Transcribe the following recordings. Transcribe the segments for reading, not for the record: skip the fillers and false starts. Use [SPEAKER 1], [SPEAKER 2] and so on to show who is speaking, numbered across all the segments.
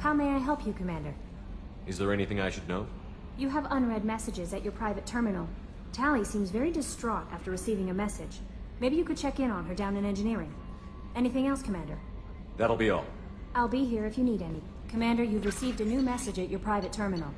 [SPEAKER 1] How may I help you, Commander?
[SPEAKER 2] Is there anything I should know?
[SPEAKER 1] You have unread messages at your private terminal. Tally seems very distraught after receiving a message. Maybe you could check in on her down in engineering. Anything else, Commander?
[SPEAKER 2] That'll be all.
[SPEAKER 1] I'll be here if you need any. Commander, you've received a new message at your private terminal.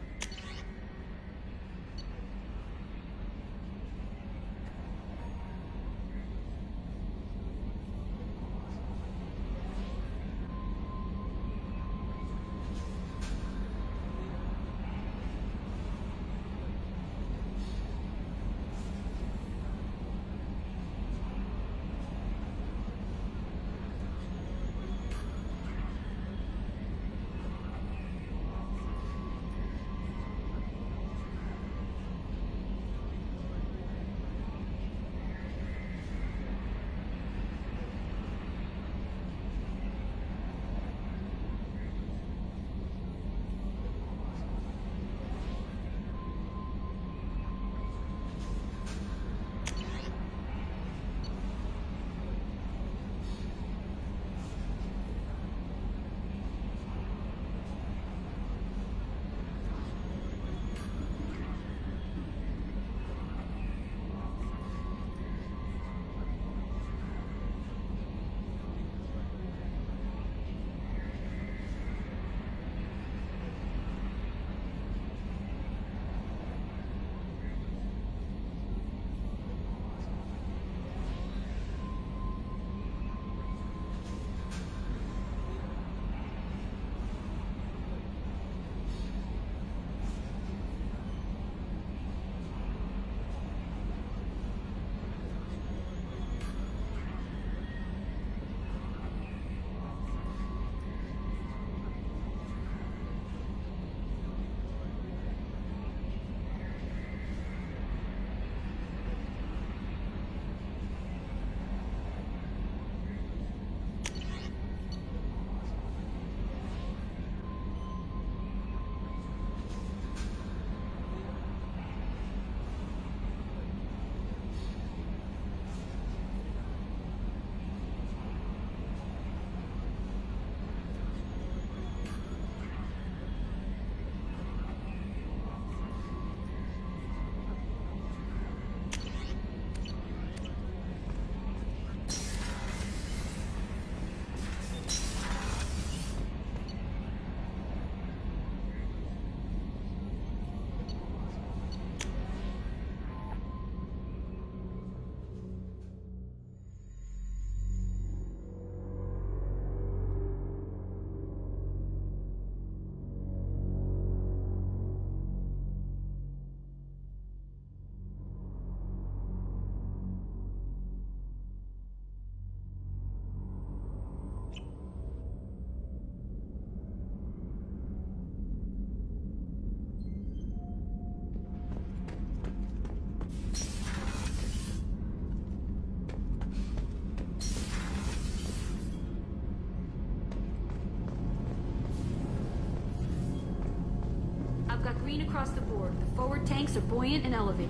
[SPEAKER 3] I've got green across the board. The forward tanks are buoyant and elevated.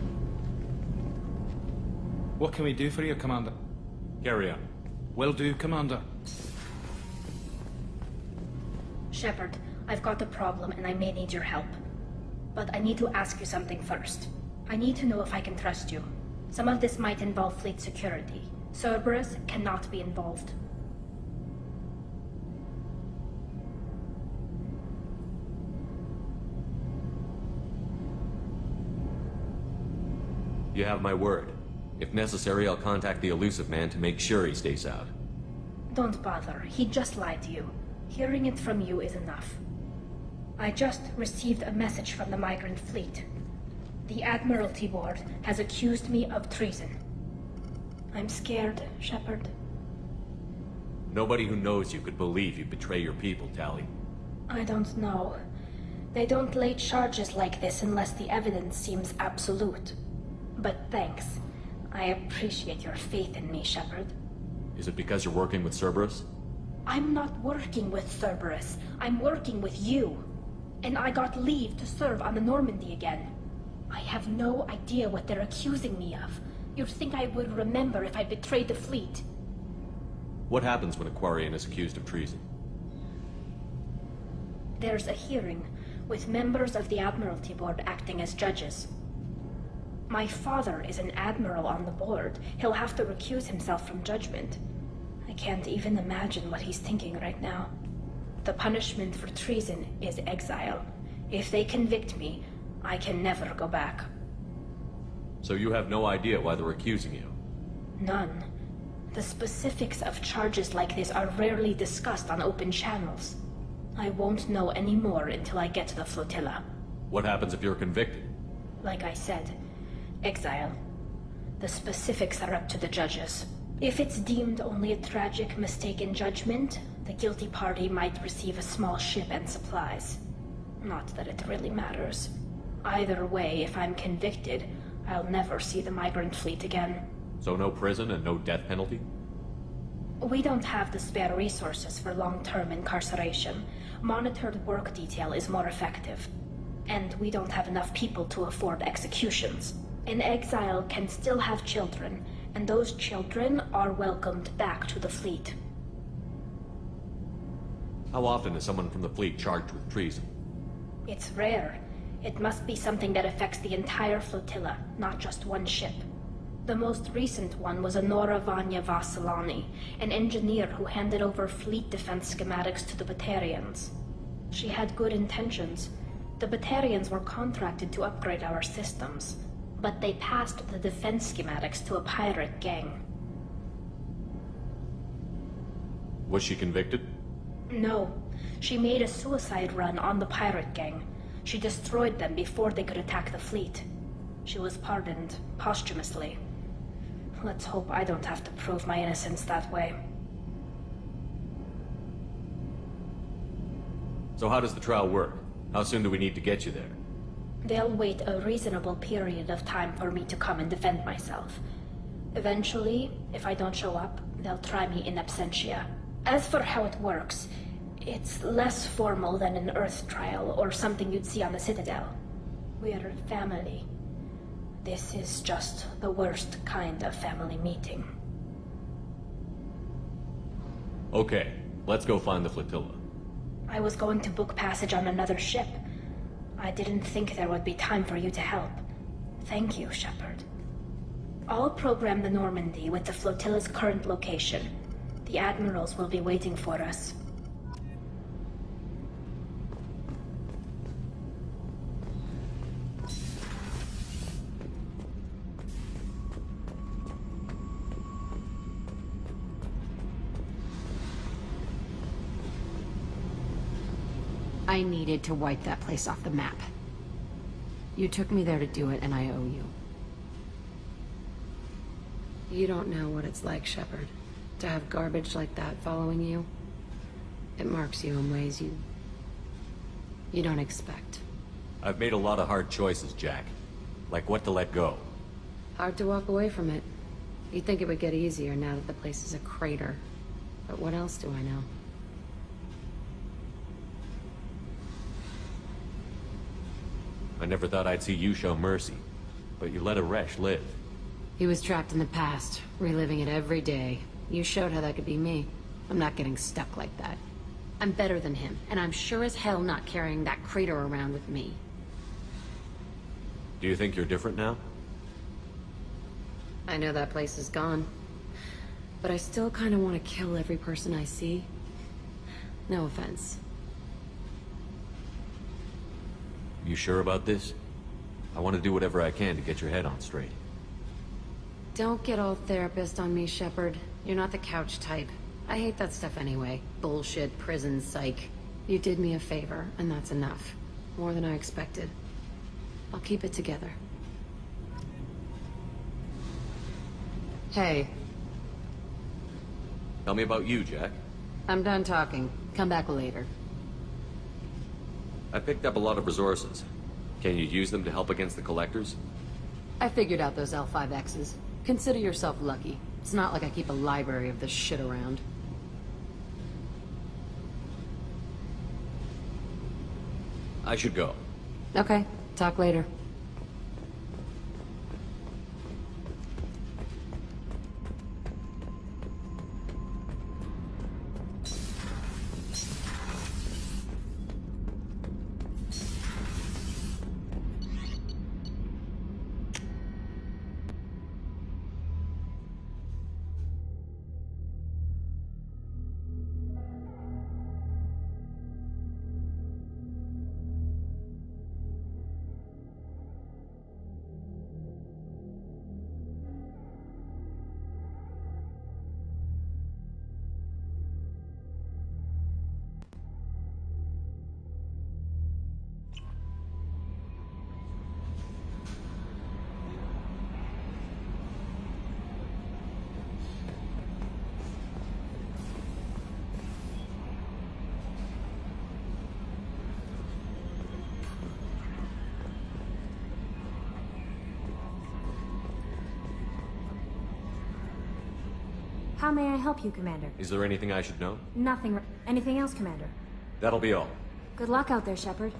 [SPEAKER 4] What can we do for you, Commander?
[SPEAKER 2] Carry on.
[SPEAKER 4] Will do, Commander.
[SPEAKER 5] Shepard, I've got a problem and I may need your help. But I need to ask you something first. I need to know if I can trust you. Some of this might involve fleet security. Cerberus cannot be involved.
[SPEAKER 2] You have my word. If necessary, I'll contact the elusive man to make sure he stays out.
[SPEAKER 5] Don't bother. He just lied to you. Hearing it from you is enough. I just received a message from the migrant fleet. The Admiralty Board has accused me of treason. I'm scared, Shepard.
[SPEAKER 2] Nobody who knows you could believe you betray your people, Tally.
[SPEAKER 5] I don't know. They don't lay charges like this unless the evidence seems absolute. But thanks. I appreciate your faith in me, Shepard.
[SPEAKER 2] Is it because you're working with Cerberus?
[SPEAKER 5] I'm not working with Cerberus. I'm working with you. And I got leave to serve on the Normandy again. I have no idea what they're accusing me of. You'd think I would remember if I betrayed the fleet.
[SPEAKER 2] What happens when a Quarian is accused of treason?
[SPEAKER 5] There's a hearing, with members of the Admiralty Board acting as judges. My father is an admiral on the board. He'll have to recuse himself from judgment. I can't even imagine what he's thinking right now. The punishment for treason is exile. If they convict me, I can never go back.
[SPEAKER 2] So you have no idea why they're accusing you?
[SPEAKER 5] None. The specifics of charges like this are rarely discussed on open channels. I won't know any more until I get to the flotilla.
[SPEAKER 2] What happens if you're convicted?
[SPEAKER 5] Like I said, exile. The specifics are up to the judges. If it's deemed only a tragic mistake in judgment, the guilty party might receive a small ship and supplies. Not that it really matters. Either way, if I'm convicted, I'll never see the migrant fleet again.
[SPEAKER 2] So no prison and no death penalty?
[SPEAKER 5] We don't have the spare resources for long-term incarceration. Monitored work detail is more effective. And we don't have enough people to afford executions. An exile can still have children, and those children are welcomed back to the fleet.
[SPEAKER 2] How often is someone from the fleet charged with treason?
[SPEAKER 5] It's rare. It must be something that affects the entire flotilla, not just one ship. The most recent one was Honora Vanya Vasilani, an engineer who handed over fleet defense schematics to the Batarians. She had good intentions. The Batarians were contracted to upgrade our systems, but they passed the defense schematics to a pirate gang.
[SPEAKER 2] Was she convicted?
[SPEAKER 5] No. She made a suicide run on the pirate gang. She destroyed them before they could attack the fleet. She was pardoned, posthumously. Let's hope I don't have to prove my innocence that way.
[SPEAKER 2] So how does the trial work? How soon do we need to get you there?
[SPEAKER 5] They'll wait a reasonable period of time for me to come and defend myself. Eventually, if I don't show up, they'll try me in absentia. As for how it works, it's less formal than an Earth trial or something you'd see on the Citadel. We're family. This is just the worst kind of family meeting.
[SPEAKER 2] Okay, let's go find the flotilla.
[SPEAKER 5] I was going to book passage on another ship. I didn't think there would be time for you to help. Thank you, Shepard. I'll program the Normandy with the flotilla's current location. The admirals will be waiting for us.
[SPEAKER 6] I needed to wipe that place off the map. You took me there to do it, and I owe you. You don't know what it's like, Shepard, to have garbage like that following you. It marks you in ways you don't expect.
[SPEAKER 2] I've made a lot of hard choices, Jack. Like what to let go.
[SPEAKER 6] Hard to walk away from it. You'd think it would get easier now that the place is a crater. But what else do I know?
[SPEAKER 2] I never thought I'd see you show mercy, but you let a wretch live.
[SPEAKER 6] He was trapped in the past, reliving it every day. You showed how that could be me. I'm not getting stuck like that. I'm better than him, and I'm sure as hell not carrying that crater around with me.
[SPEAKER 2] Do you think you're different now?
[SPEAKER 6] I know that place is gone. But I still kind of want to kill every person I see. No offense.
[SPEAKER 2] You sure about this? I want to do whatever I can to get your head on straight.
[SPEAKER 6] Don't get all therapist on me, Shepard. You're not the couch type. I hate that stuff anyway. Bullshit, prison, psych. You did me a favor, and that's enough. More than I expected. I'll keep it together. Hey.
[SPEAKER 2] Tell me about you, Jack.
[SPEAKER 6] I'm done talking. Come back later.
[SPEAKER 2] I picked up a lot of resources. Can you use them to help against the collectors?
[SPEAKER 6] I figured out those L5Xs. Consider yourself lucky. It's not like I keep a library of this shit around.
[SPEAKER 2] I should go.
[SPEAKER 6] Okay, talk later.
[SPEAKER 1] How may I help you, Commander?
[SPEAKER 2] Is there anything I should know?
[SPEAKER 1] Nothing. Anything else, Commander?
[SPEAKER 2] That'll be all.
[SPEAKER 1] Good luck out there, Shepard.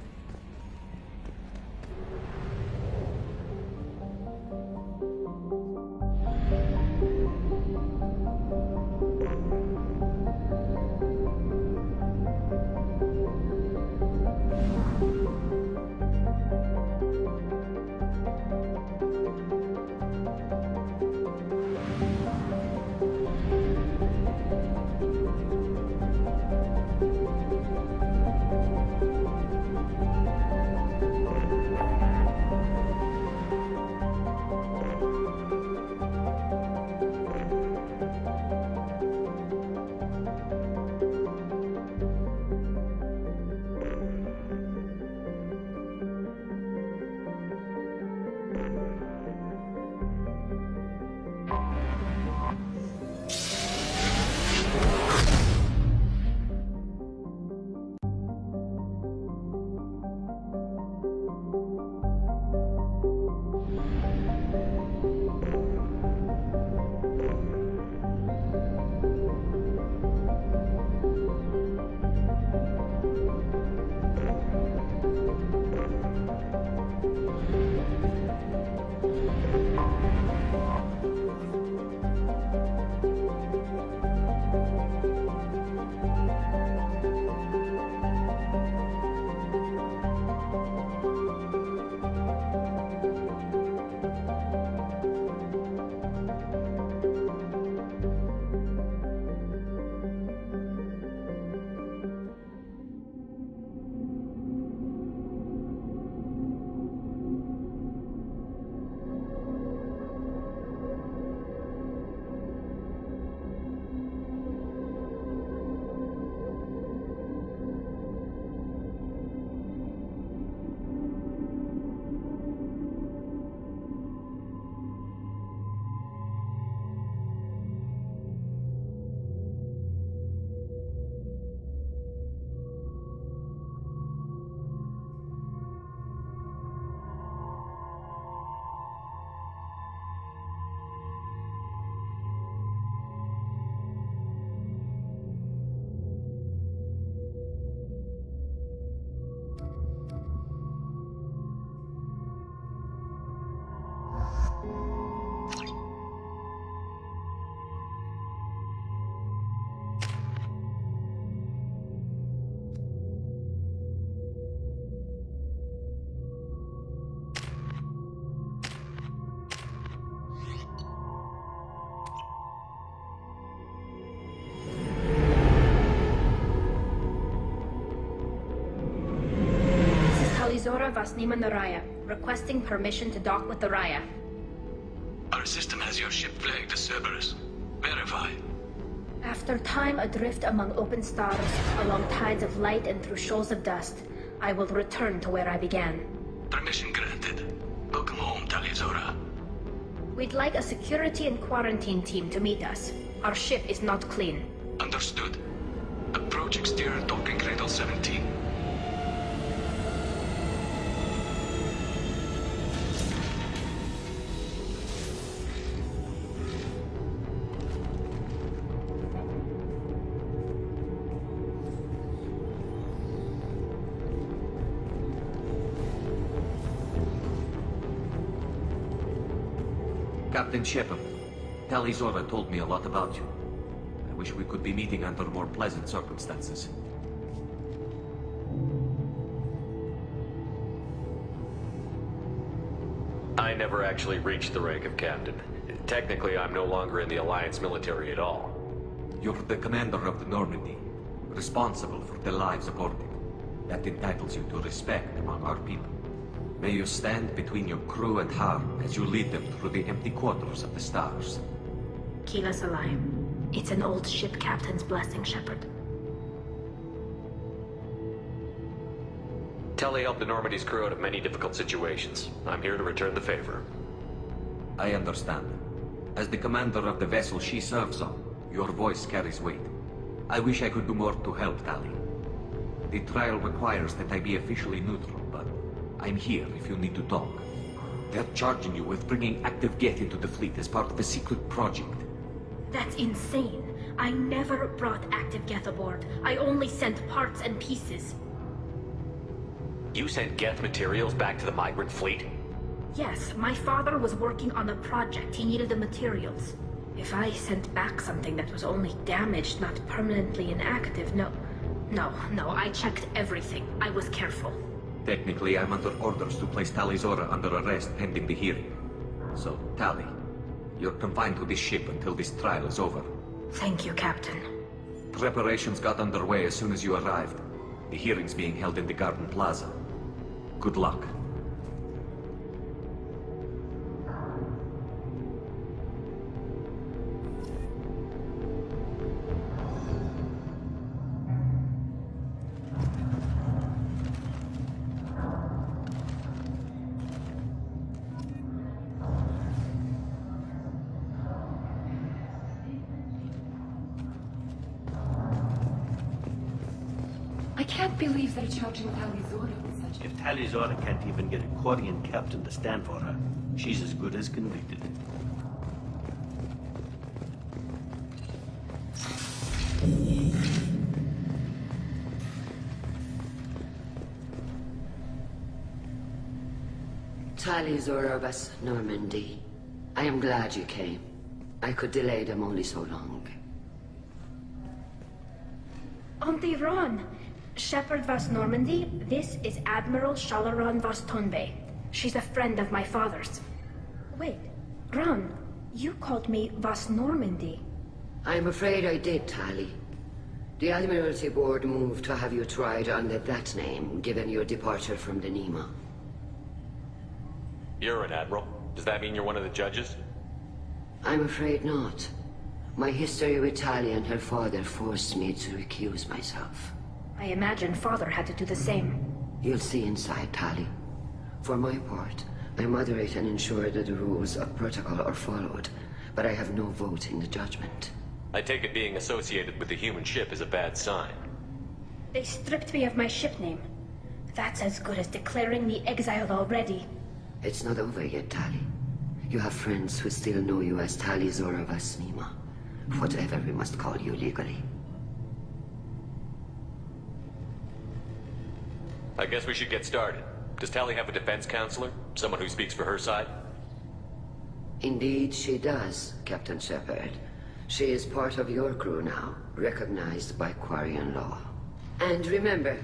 [SPEAKER 5] Zora Vasnima Naraya, requesting permission to dock with the Raya.
[SPEAKER 7] Our system has your ship flagged as Cerberus. Verify.
[SPEAKER 5] After time adrift among open stars, along tides of light and through shoals of dust, I will return to where I began.
[SPEAKER 7] Permission granted. Welcome home, Talizora.
[SPEAKER 5] We'd like a security and quarantine team to meet us. Our ship is not clean.
[SPEAKER 7] Understood. Approach exterior docking cradle 17.
[SPEAKER 8] Captain Shepard, Talizora told me a lot about you. I wish we could be meeting under more pleasant circumstances.
[SPEAKER 2] I never actually reached the rank of captain. Technically, I'm no longer in the Alliance military at all.
[SPEAKER 8] You're the commander of the Normandy, responsible for the lives aborted. That entitles you to respect among our people. May you stand between your crew and harm as you lead them through the empty quarters of the stars.
[SPEAKER 5] Keep us alive. It's an old ship captain's blessing, Shepard.
[SPEAKER 2] Telly helped the Normandy's crew out of many difficult situations. I'm here to return the favor.
[SPEAKER 8] I understand. As the commander of the vessel she serves on, your voice carries weight. I wish I could do more to help Tali. The trial requires that I be officially neutral, but I'm here if you need to talk. They're charging you with bringing active Geth into the fleet as part of a secret project.
[SPEAKER 5] That's insane. I never brought active Geth aboard. I only sent parts and pieces.
[SPEAKER 9] You sent Geth materials back to the migrant fleet?
[SPEAKER 5] Yes, my father was working on a project. He needed the materials. If I sent back something that was only damaged, not permanently inactive, no, I checked everything. I was careful.
[SPEAKER 8] Technically, I'm under orders to place Tali Zora under arrest pending the hearing. So, Tali, you're confined to this ship until this trial is over.
[SPEAKER 5] Thank you, Captain.
[SPEAKER 8] Preparations got underway as soon as you arrived. The hearing's being held in the Garden Plaza. Good luck.
[SPEAKER 6] I can't believe they're charging Tali Zora with such...
[SPEAKER 10] If Tali Zora can't even get a Quarian captain to stand for her, she's as good as convicted.
[SPEAKER 11] Tali Zora of us, Normandy. I am glad you came. I could delay them only so long.
[SPEAKER 5] Auntie Ron! Shepard Vas Normandy, this is Admiral Shalaron Vas Tonbe. She's a friend of my father's. Wait, Ron, you called me Vas Normandy.
[SPEAKER 11] I'm afraid I did, Tali. The Admiralty Board moved to have you tried under that name, given your departure from the Nima.
[SPEAKER 2] You're an admiral. Does that mean you're one of the judges?
[SPEAKER 11] I'm afraid not. My history with Tali and her father forced me to recuse myself.
[SPEAKER 5] I imagine father had to do the same.
[SPEAKER 11] You'll see inside, Tali. For my part, I moderate and ensure that the rules of protocol are followed, but I have no vote in the judgment.
[SPEAKER 2] I take it being associated with the human ship is a bad sign.
[SPEAKER 5] They stripped me of my ship name. That's as good as declaring me exiled already.
[SPEAKER 11] It's not over yet, Tali. You have friends who still know you as Tali Zora Vas Nima. Whatever we must call you legally.
[SPEAKER 2] I guess we should get started. Does Tali have a defense counselor? Someone who speaks for her side?
[SPEAKER 11] Indeed, she does, Captain Shepard. She is part of your crew now, recognized by Quarian law. And remember,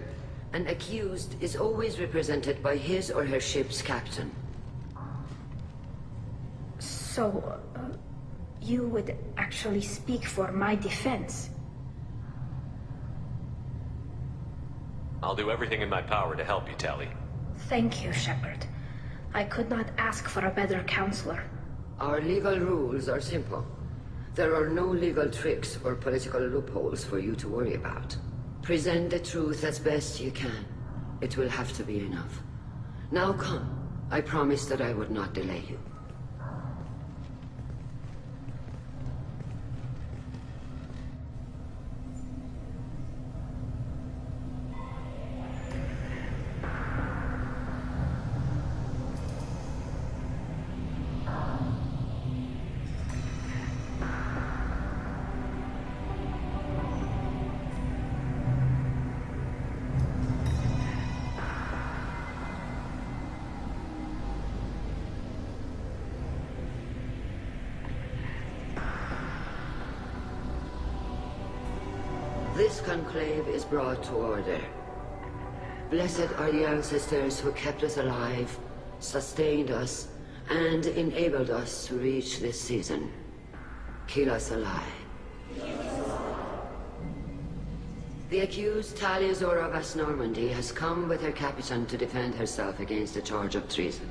[SPEAKER 11] an accused is always represented by his or her ship's captain.
[SPEAKER 5] So, you would actually speak for my defense?
[SPEAKER 2] I'll do everything in my power to help you, Tali.
[SPEAKER 5] Thank you, Shepard. I could not ask for a better counselor.
[SPEAKER 11] Our legal rules are simple. There are no legal tricks or political loopholes for you to worry about. Present the truth as best you can. It will have to be enough. Now come. I promised that I would not delay you. This conclave is brought to order. Blessed are the ancestors who kept us alive, sustained us, and enabled us to reach this season. Keep us alive. The accused Tali Zora Vas Normandy has come with her captain to defend herself against the charge of treason.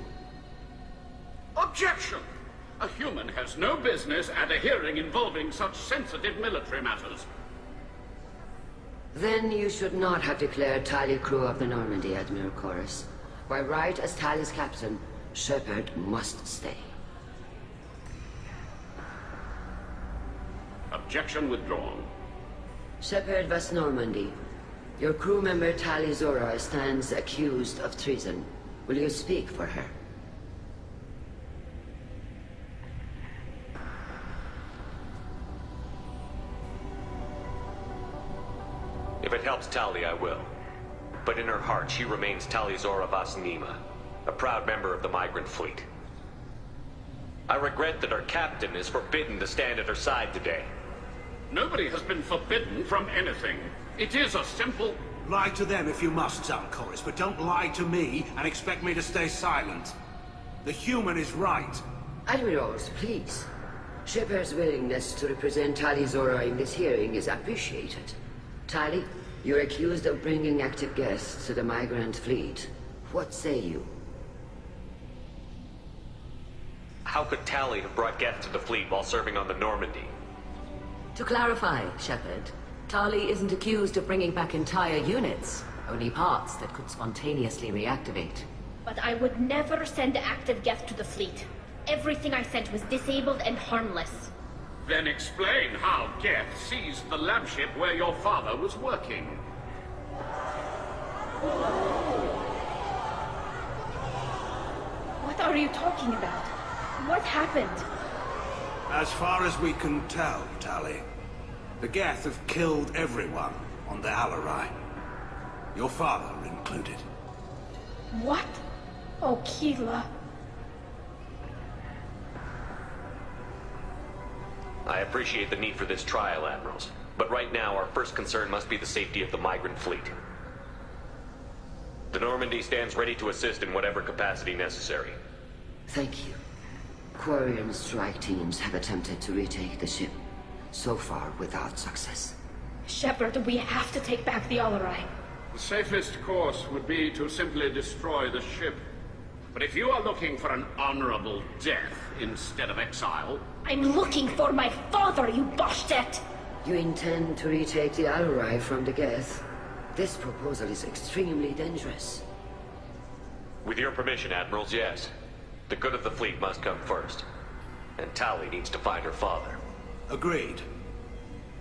[SPEAKER 12] Objection! A human has no business at a hearing involving such sensitive military matters.
[SPEAKER 11] Then you should not have declared Tali crew of the Normandy, Admiral Chorus. By right as Tali's captain, Shepard must stay.
[SPEAKER 12] Objection withdrawn.
[SPEAKER 11] Shepard Vas Normandy, your crew member Tali Zora stands accused of treason. Will you speak for her?
[SPEAKER 9] If it helps Tali, I will. But in her heart, she remains Tali Zora Vas Nima, a proud member of the migrant fleet. I regret that our captain is forbidden to stand at her side today.
[SPEAKER 12] Nobody has been forbidden from anything. It is a simple...
[SPEAKER 13] Lie to them if you must, Zalcoris, but don't lie to me and expect me to stay silent. The human is right.
[SPEAKER 11] Admirals, please. Shepard's willingness to represent Tali Zora in this hearing is appreciated. Tali, you're accused of bringing active guests to the migrant fleet. What say you?
[SPEAKER 9] How could Tali have brought guests to the fleet while serving on the Normandy?
[SPEAKER 14] To clarify, Shepard, Tali isn't accused of bringing back entire units, only parts that could spontaneously reactivate.
[SPEAKER 5] But I would never send active guests to the fleet. Everything I sent was disabled and harmless.
[SPEAKER 12] Then explain how Geth seized the lab ship where your father was working.
[SPEAKER 5] What are you talking about? What happened?
[SPEAKER 13] As far as we can tell, Tali, the Geth have killed everyone on the Alarai. Your father included.
[SPEAKER 5] What? Oh, Keela.
[SPEAKER 9] I appreciate the need for this trial, Admirals. But right now, our first concern must be the safety of the migrant fleet. The Normandy stands ready to assist in whatever capacity necessary.
[SPEAKER 11] Thank you. Quarian strike teams have attempted to retake the ship, so far without success.
[SPEAKER 5] Shepard, we have to take back the Alarai.
[SPEAKER 12] The safest course would be to simply destroy the ship. But if you are looking for an honorable death instead of exile...
[SPEAKER 5] I'm looking for my father, you Boshtet!
[SPEAKER 11] You intend to retake the Alarai from the Geth? This proposal is extremely dangerous.
[SPEAKER 9] With your permission, Admirals, yes. The good of the fleet must come first. And Tali needs to find her father.
[SPEAKER 13] Agreed.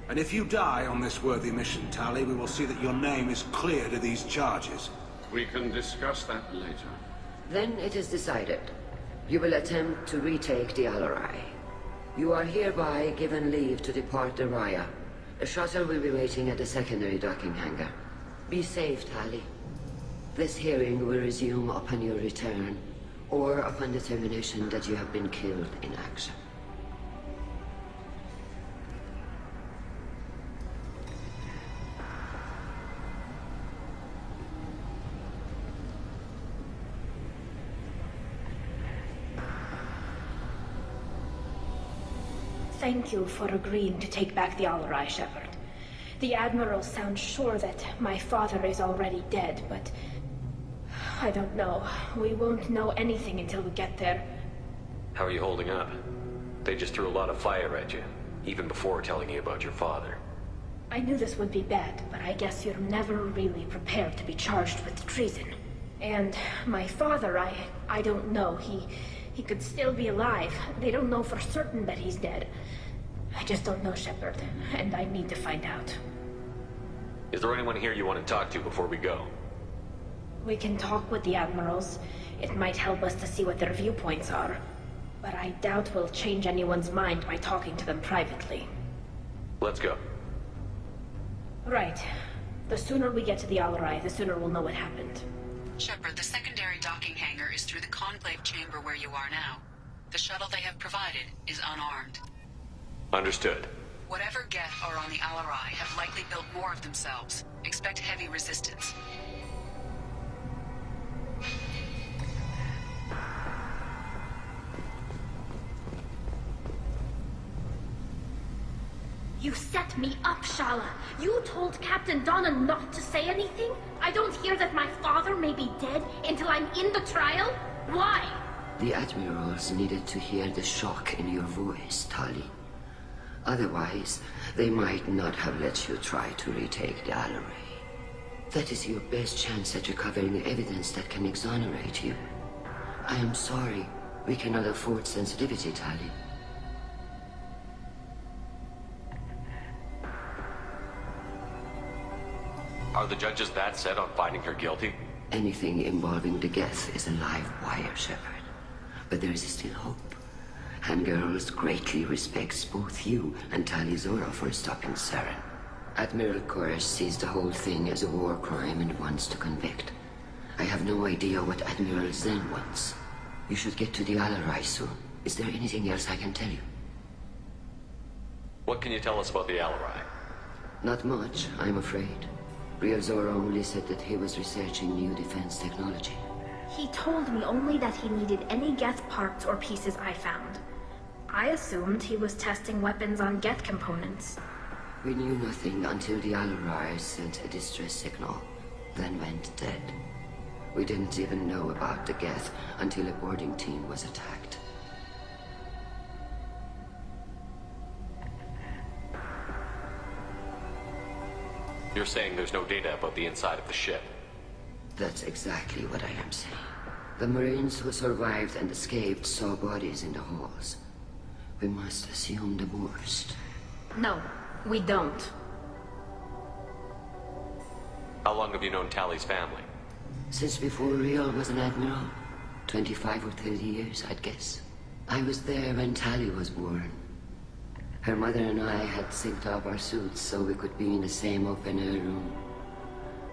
[SPEAKER 13] And if you die on this worthy mission, Tali, we will see that your name is cleared of these charges.
[SPEAKER 12] We can discuss that later.
[SPEAKER 11] Then it is decided. You will attempt to retake the Alarai. You are hereby given leave to depart the Raya. A shuttle will be waiting at the secondary docking hangar. Be safe, Tali. This hearing will resume upon your return, or upon determination that you have been killed in action.
[SPEAKER 5] Thank you for agreeing to take back the Alarai, Shepard. The Admiral sounds sure that my father is already dead, but... I don't know. We won't know anything until we get there.
[SPEAKER 9] How are you holding up? They just threw a lot of fire at you, even before telling you about your father.
[SPEAKER 5] I knew this would be bad, but I guess you're never really prepared to be charged with treason. And my father, I don't know. He could still be alive. They don't know for certain that he's dead. I just don't know, Shepard, and I need to find out.
[SPEAKER 9] Is there anyone here you want to talk to before we go?
[SPEAKER 5] We can talk with the Admirals. It might help us to see what their viewpoints are. But I doubt we'll change anyone's mind by talking to them privately.
[SPEAKER 9] Let's go.
[SPEAKER 5] Right. The sooner we get to the Alarai, the sooner we'll know what happened.
[SPEAKER 15] Shepard, the secondary docking hangar is through the conclave chamber where you are now. The shuttle they have provided is unarmed.
[SPEAKER 9] Understood.
[SPEAKER 15] Whatever Geth are on the Alarai have likely built more of themselves. Expect heavy resistance.
[SPEAKER 5] You set me up, Shala. You told Captain Donna not to say anything? I don't hear that my father may be dead until I'm in the trial? Why?
[SPEAKER 11] The Admirals needed to hear the shock in your voice, Tali. Otherwise, they might not have let you try to retake the Alarai. That is your best chance at recovering evidence that can exonerate you. I am sorry. We cannot afford sensitivity, Tali.
[SPEAKER 9] Are the judges that set on finding her guilty?
[SPEAKER 11] Anything involving the Geth is a live wire, Shepard. But there is still hope. And Girls greatly respects both you and Tali Zora for stopping Saren. Admiral Koresh sees the whole thing as a war crime and wants to convict. I have no idea what Admiral Zen wants. You should get to the Alarai soon. Is there anything else I can tell you?
[SPEAKER 9] What can you tell us about the Alarai?
[SPEAKER 11] Not much, I'm afraid. Real Zora only said that he was researching new defense technology.
[SPEAKER 5] He told me only that he needed any Geth parts or pieces I found. I assumed he was testing weapons on Geth components.
[SPEAKER 11] We knew nothing until the Alarai sent a distress signal, then went dead. We didn't even know about the Geth until a boarding team was attacked.
[SPEAKER 9] You're saying there's no data about the inside of the ship?
[SPEAKER 11] That's exactly what I am saying. The Marines who survived and escaped saw bodies in the halls. We must assume the worst.
[SPEAKER 5] No, we don't.
[SPEAKER 9] How long have you known Tally's family?
[SPEAKER 11] Since before Real was an admiral. 25 or 30 years, I'd guess. I was there when Tally was born. Her mother and I had synced up our suits so we could be in the same open-air room.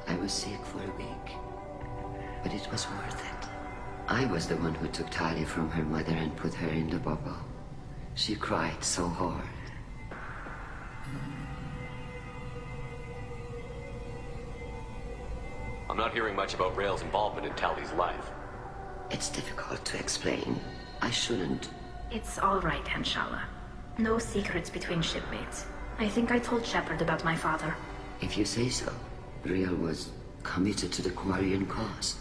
[SPEAKER 11] I was sick for a week, but it was worth it. I was the one who took Tally from her mother and put her in the bubble. She cried so hard.
[SPEAKER 9] I'm not hearing much about Rail's involvement in Tally's life.
[SPEAKER 11] It's difficult to explain. I shouldn't.
[SPEAKER 5] It's all right, Henshala. No secrets between shipmates. I think I told Shepard about my father.
[SPEAKER 11] If you say so. Real was committed to the Quarian cause.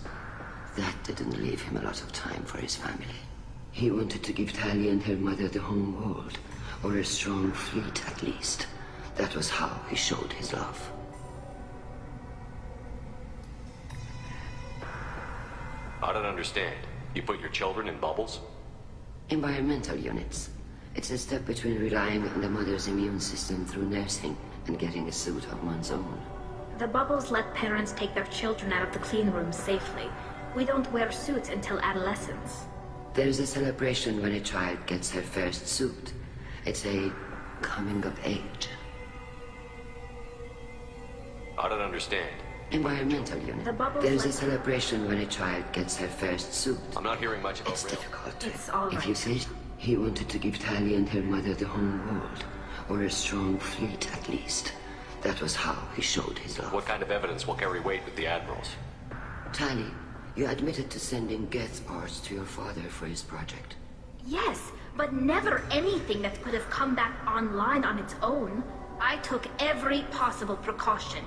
[SPEAKER 11] That didn't leave him a lot of time for his family. He wanted to give Tally and her mother the home world, or a strong fleet at least. That was how he showed his love.
[SPEAKER 9] I don't understand. You put your children in bubbles?
[SPEAKER 11] Environmental units. It's a step between relying on the mother's immune system through nursing and getting a suit of one's own.
[SPEAKER 5] The bubbles let parents take their children out of the clean rooms safely. We don't wear suits until adolescence.
[SPEAKER 11] There's a celebration when a child gets her first suit. It's a coming of age.
[SPEAKER 9] I don't understand.
[SPEAKER 11] Environmental unit. There's a celebration when a child gets her first suit.
[SPEAKER 9] I'm not hearing much about
[SPEAKER 11] It's
[SPEAKER 9] Rail.
[SPEAKER 11] difficult.
[SPEAKER 5] It's all
[SPEAKER 11] If
[SPEAKER 5] right.
[SPEAKER 11] you say he wanted to give Tally and her mother the home world, or a strong fleet at least. That was how he showed his love.
[SPEAKER 9] What kind of evidence will carry weight with the admirals?
[SPEAKER 11] Tally, you admitted to sending Geth parts to your father for his project.
[SPEAKER 5] Yes, but never anything that could have come back online on its own. I took every possible precaution.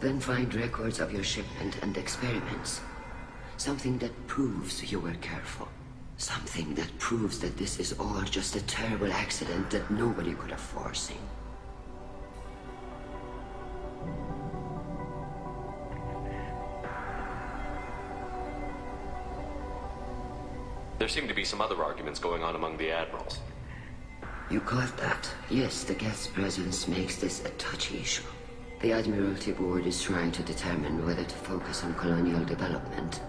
[SPEAKER 11] Then find records of your shipment and experiments. Something that proves you were careful. Something that proves that this is all just a terrible accident that nobody could have foreseen.
[SPEAKER 9] There seem to be some other arguments going on among the admirals.
[SPEAKER 11] You caught that? Yes, the Geth's presence makes this a touchy issue. The Admiralty Board is trying to determine whether to focus on colonial development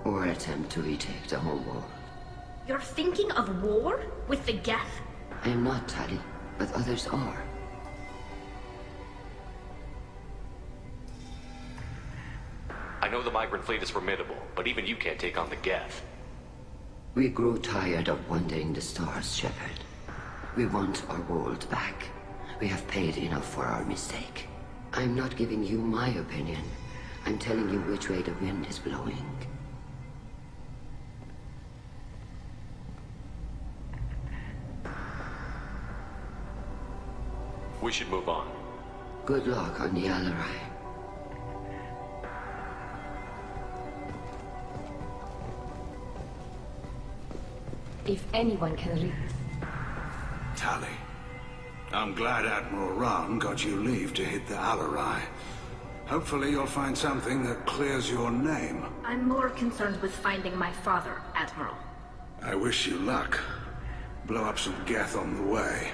[SPEAKER 11] or attempt to retake the home world.
[SPEAKER 5] You're thinking of war? With the Geth?
[SPEAKER 11] I am not, Tally, but others are.
[SPEAKER 9] I know the migrant fleet is formidable, but even you can't take on the Geth.
[SPEAKER 11] We grow tired of wandering the stars, Shepard. We want our world back. We have paid enough for our mistake. I'm not giving you my opinion. I'm telling you which way the wind is blowing.
[SPEAKER 9] We should move on.
[SPEAKER 11] Good luck on the Alarai.
[SPEAKER 3] If anyone can read...
[SPEAKER 13] Tally, I'm glad Admiral Rahn got you leave to hit the Alarai. Hopefully you'll find something that clears your name.
[SPEAKER 5] I'm more concerned with finding my father, Admiral.
[SPEAKER 13] I wish you luck. Blow up some Geth on the way.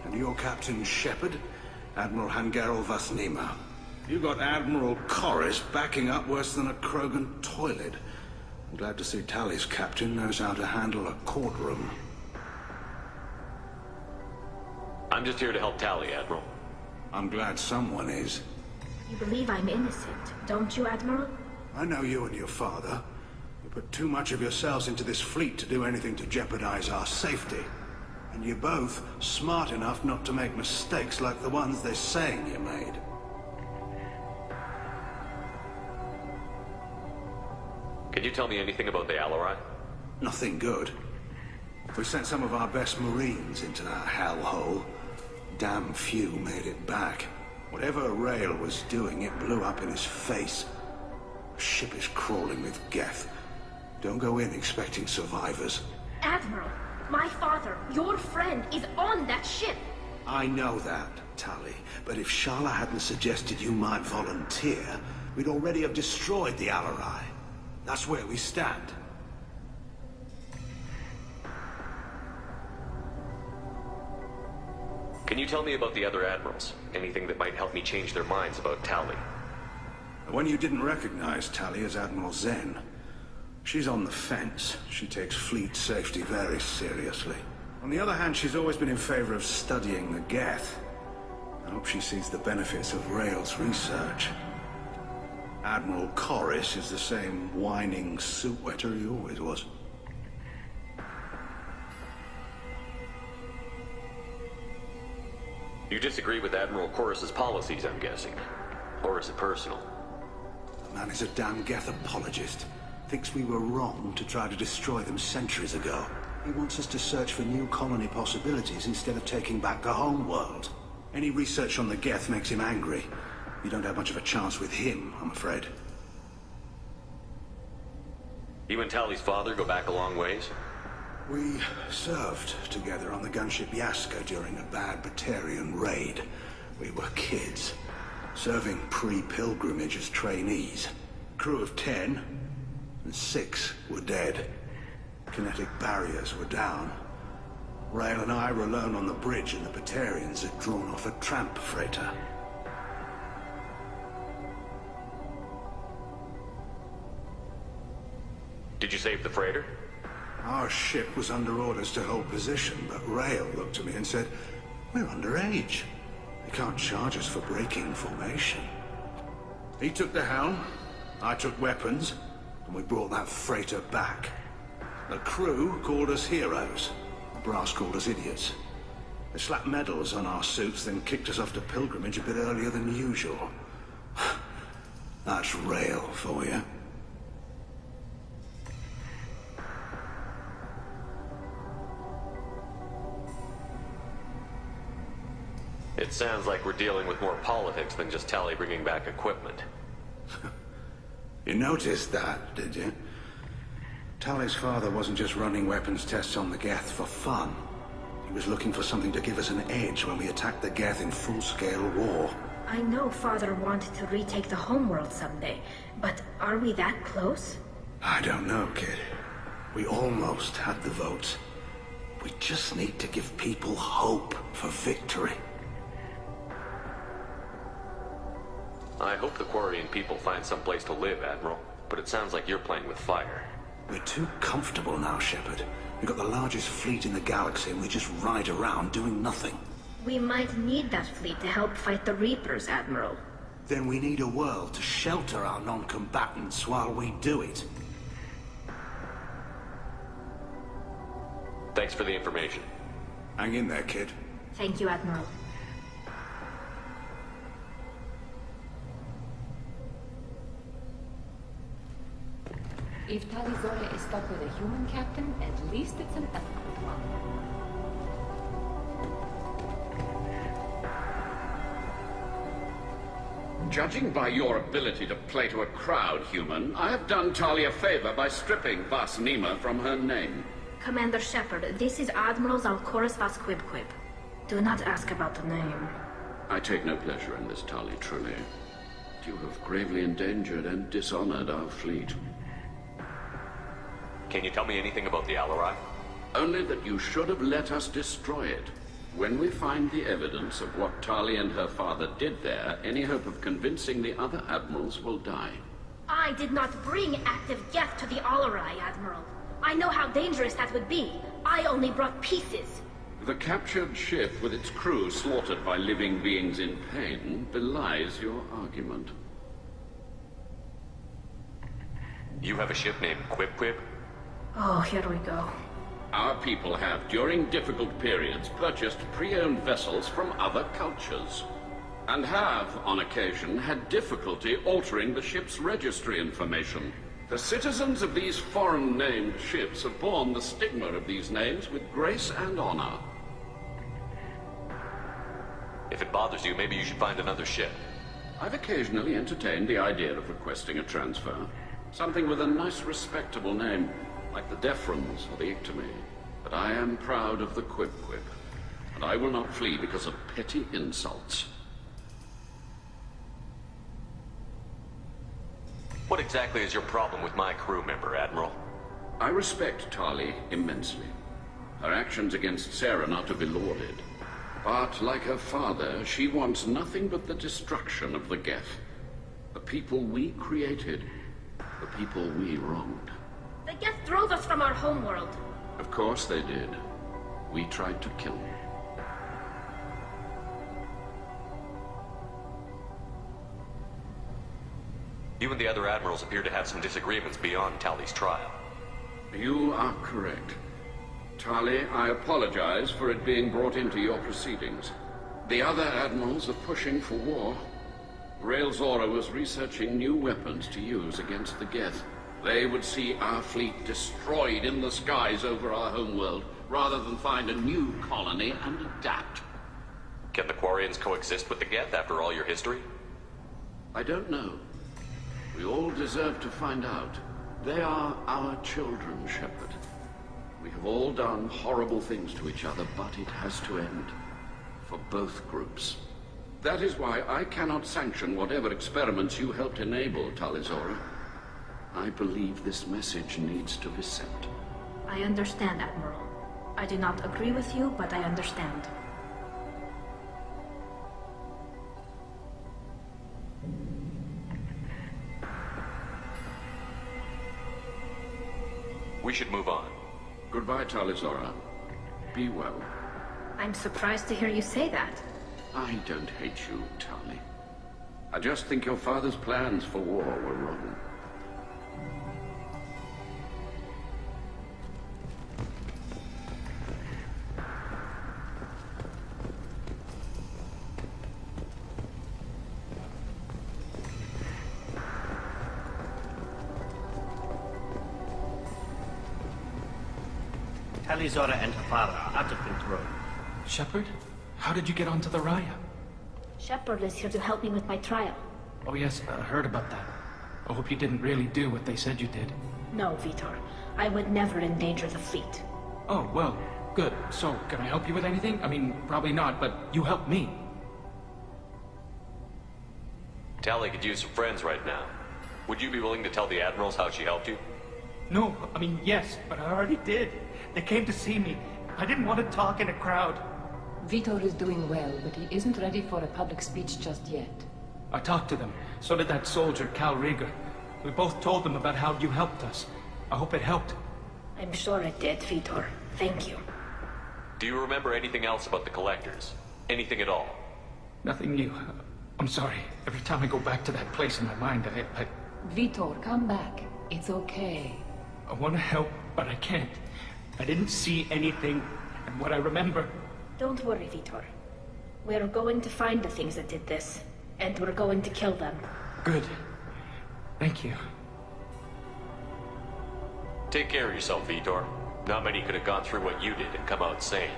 [SPEAKER 13] And your Captain Shepard, Admiral Hangarel Vasnima. You got Admiral Koresh backing up worse than a Krogan toilet. I'm glad to see Tally's captain knows how to handle a courtroom.
[SPEAKER 9] I'm just here to help Tally, Admiral.
[SPEAKER 13] I'm glad someone is.
[SPEAKER 5] You believe I'm innocent, don't you, Admiral?
[SPEAKER 13] I know you and your father. You put too much of yourselves into this fleet to do anything to jeopardize our safety. And you're both smart enough not to make mistakes like the ones they're saying you made.
[SPEAKER 9] Can you tell me anything about the Alarai?
[SPEAKER 13] Nothing good. We sent some of our best Marines into that hellhole. Damn few made it back. Whatever Rail was doing, it blew up in his face. The ship is crawling with Geth. Don't go in expecting survivors.
[SPEAKER 5] Admiral, my father, your friend, is on that ship.
[SPEAKER 13] I know that, Tali. But if Sharla hadn't suggested you might volunteer, we'd already have destroyed the Alarai. That's where we stand.
[SPEAKER 9] Can you tell me about the other admirals? Anything that might help me change their minds about Tali?
[SPEAKER 13] The one you didn't recognize, Tali, is Admiral Zen. She's on the fence. She takes fleet safety very seriously. On the other hand, she's always been in favor of studying the Geth. I hope she sees the benefits of Rail's research. Admiral Corris is the same whining soup wetter he always was.
[SPEAKER 9] You disagree with Admiral Corris's policies, I'm guessing. Or is it personal?
[SPEAKER 13] The man is a damn Geth apologist. Thinks we were wrong to try to destroy them centuries ago. He wants us to search for new colony possibilities instead of taking back the home world. Any research on the Geth makes him angry. You don't have much of a chance with him, I'm afraid.
[SPEAKER 9] You and Tali's father go back a long ways?
[SPEAKER 13] We served together on the gunship Yaska during a bad Batarian raid. We were kids, serving pre-pilgrimage as trainees. Crew of 10, and 6 were dead. Kinetic barriers were down. Rail and I were alone on the bridge, and the Batarians had drawn off a tramp freighter.
[SPEAKER 9] Did you save the freighter?
[SPEAKER 13] Our ship was under orders to hold position, but Rail looked at me and said, "We're underage. They can't charge us for breaking formation." He took the helm, I took weapons, and we brought that freighter back. The crew called us heroes. The brass called us idiots. They slapped medals on our suits, then kicked us off to pilgrimage a bit earlier than usual. That's Rail for you.
[SPEAKER 9] It sounds like we're dealing with more politics than just Tali bringing back equipment.
[SPEAKER 13] You noticed that, did you? Tali's father wasn't just running weapons tests on the Geth for fun. He was looking for something to give us an edge when we attacked the Geth in full-scale war.
[SPEAKER 5] I know Father wanted to retake the homeworld someday, but are we that close?
[SPEAKER 13] I don't know, kid. We almost had the votes. We just need to give people hope for victory.
[SPEAKER 9] I hope the Quarian people find some place to live, Admiral. But it sounds like you're playing with fire.
[SPEAKER 13] We're too comfortable now, Shepard. We've got the largest fleet in the galaxy and we just ride around doing nothing.
[SPEAKER 5] We might need that fleet to help fight the Reapers, Admiral.
[SPEAKER 13] Then we need a world to shelter our non-combatants while we do it.
[SPEAKER 9] Thanks for the information.
[SPEAKER 13] Hang in there, kid.
[SPEAKER 5] Thank you, Admiral.
[SPEAKER 6] If Talizora is stuck with a human captain, at least it's an ethical one.
[SPEAKER 12] Judging by your ability to play to a crowd, human, I have done Tali a favor by stripping Vas Nima from her name.
[SPEAKER 5] Commander Shepard, this is Admiral Zalcoris Vas Quibquib. Do not ask about the name.
[SPEAKER 12] I take no pleasure in this, Tali, truly. You have gravely endangered and dishonored our fleet.
[SPEAKER 9] Can you tell me anything about the Alarai?
[SPEAKER 12] Only that you should have let us destroy it. When we find the evidence of what Tali and her father did there, any hope of convincing the other admirals will die.
[SPEAKER 5] I did not bring active Geth to the Alarai, Admiral. I know how dangerous that would be. I only brought pieces.
[SPEAKER 12] The captured ship with its crew slaughtered by living beings in pain belies your argument.
[SPEAKER 9] You have a ship named Quib Quib?
[SPEAKER 5] Oh, here we go.
[SPEAKER 12] Our people have, during difficult periods, purchased pre-owned vessels from other cultures, and have, on occasion, had difficulty altering the ship's registry information. The citizens of these foreign-named ships have borne the stigma of these names with grace and honor.
[SPEAKER 9] If it bothers you, maybe you should find another ship.
[SPEAKER 12] I've occasionally entertained the idea of requesting a transfer. Something with a nice, respectable name, like the Defrons or the Ictomy. But I am proud of the Quib Quib, and I will not flee because of petty insults.
[SPEAKER 9] What exactly is your problem with my crew member, Admiral?
[SPEAKER 12] I respect Tali immensely. Her actions against Saren are to be lauded. But, like her father, she wants nothing but the destruction of the Geth. The people we created, the people we wronged.
[SPEAKER 5] The Geth drove us from our homeworld.
[SPEAKER 12] Of course they did. We tried to kill them.
[SPEAKER 9] You and the other admirals appear to have some disagreements beyond Tali's trial.
[SPEAKER 12] You are correct. Tali, I apologize for it being brought into your proceedings. The other admirals are pushing for war. Rael Zora was researching new weapons to use against the Geth. They would see our fleet destroyed in the skies over our homeworld, rather than find a new colony and adapt.
[SPEAKER 9] Can the Quarians coexist with the Geth after all your history?
[SPEAKER 12] I don't know. We all deserve to find out. They are our children, Shepard. We have all done horrible things to each other, but it has to end. For both groups. That is why I cannot sanction whatever experiments you helped enable, Tali Zora. I believe this message needs to be sent.
[SPEAKER 5] I understand, Admiral. I do not agree with you, but I understand.
[SPEAKER 9] We should move on.
[SPEAKER 12] Goodbye, Tali Zora. Be well.
[SPEAKER 5] I'm surprised to hear you say that.
[SPEAKER 12] I don't hate you, Tali. I just think your father's plans for war were wrong.
[SPEAKER 10] Tali Zora and her father are out of control.
[SPEAKER 4] Shepard? How did you get onto the Raya?
[SPEAKER 5] Shepard is here to help me with my trial.
[SPEAKER 4] Oh yes, I heard about that. I hope you didn't really do what they said you did.
[SPEAKER 5] No, Vitor. I would never endanger the fleet.
[SPEAKER 4] Oh, well, good. So, can I help you with anything? I mean, probably not, but you helped me.
[SPEAKER 9] Tali could use some friends right now. Would you be willing to tell the admirals how she helped you?
[SPEAKER 16] No, I mean, yes, but I already did. They came to see me. I didn't want to talk in a crowd.
[SPEAKER 17] Vitor is doing well, but he isn't ready for a public speech just yet.
[SPEAKER 4] I talked to them. So did that soldier, Cal Rieger. We both told them about how you helped us. I hope it helped.
[SPEAKER 5] I'm sure it did, Vitor. Thank you.
[SPEAKER 9] Do you remember anything else about the Collectors? Anything at all?
[SPEAKER 4] Nothing new. I'm sorry. Every time I go back to that place in my mind, I...
[SPEAKER 17] Vitor, come back. It's okay.
[SPEAKER 4] I want to help, but I can't. I didn't see anything, and what I remember...
[SPEAKER 5] Don't worry, Vitor. We're going to find the things that did this, and we're going to kill them.
[SPEAKER 4] Good. Thank you.
[SPEAKER 9] Take care of yourself, Vitor. Not many could have gone through what you did and come out sane.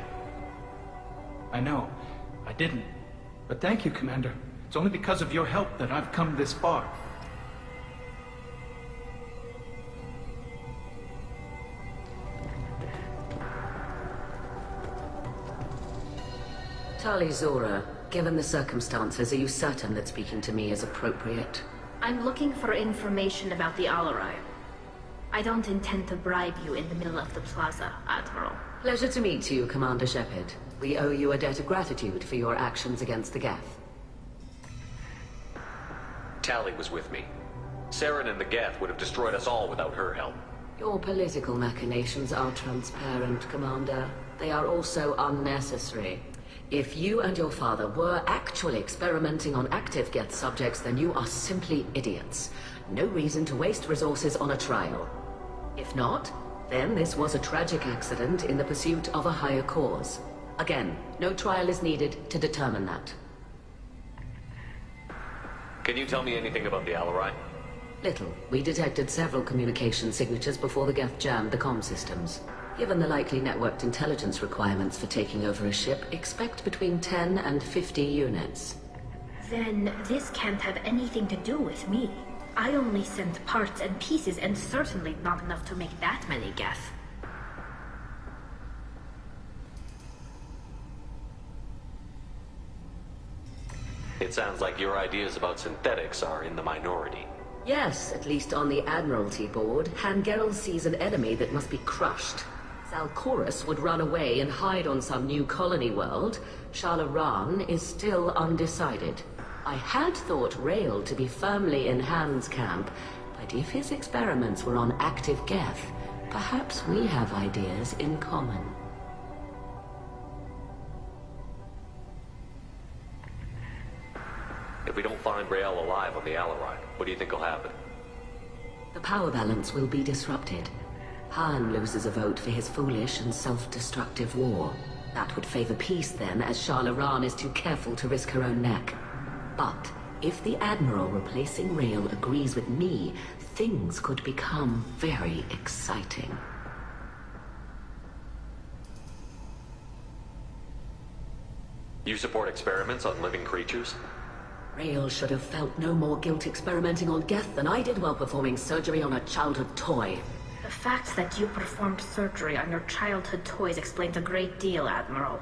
[SPEAKER 4] I know. I didn't. But thank you, Commander. It's only because of your help that I've come this far.
[SPEAKER 14] Tali Zora, given the circumstances, are you certain that speaking to me is appropriate?
[SPEAKER 5] I'm looking for information about the Alarai. I don't intend to bribe you in the middle of the plaza, Admiral.
[SPEAKER 14] Pleasure to meet you, Commander Shepard. We owe you a debt of gratitude for your actions against the Geth.
[SPEAKER 9] Tali was with me. Saren and the Geth would have destroyed us all without her help.
[SPEAKER 14] Your political machinations are transparent, Commander. they are also unnecessary. If you and your father were actually experimenting on active Geth subjects, then you are simply idiots. No reason to waste resources on a trial. If not, then this was a tragic accident in the pursuit of a higher cause. Again, no trial is needed to determine that.
[SPEAKER 9] Can you tell me anything about the Alarai?
[SPEAKER 14] Little. We detected several communication signatures before the Geth jammed the comm systems. Given the likely networked intelligence requirements for taking over a ship, expect between 10 and 50 units.
[SPEAKER 5] Then this can't have anything to do with me. I only sent parts and pieces, and certainly not enough to make that many Geth.
[SPEAKER 9] It sounds like your ideas about synthetics are in the minority.
[SPEAKER 14] Yes, at least on the Admiralty board, Hangerel sees an enemy that must be crushed. Zalcorus would run away and hide on some new colony world. Shalaran is still undecided. I had thought Rael to be firmly in Han's camp, but if his experiments were on active Geth, perhaps we have ideas in common.
[SPEAKER 9] If we don't find Rael alive on the Alarai, what do you think will happen?
[SPEAKER 14] The power balance will be disrupted. Han loses a vote for his foolish and self-destructive war. That would favor peace then, as Shalaran is too careful to risk her own neck. But if the Admiral replacing Rael agrees with me, things could become very exciting.
[SPEAKER 9] You support experiments on living creatures?
[SPEAKER 14] Rael should have felt no more guilt experimenting on Geth than I did while performing surgery on a childhood toy.
[SPEAKER 5] The fact that you performed surgery on your childhood toys explains a great deal, Admiral.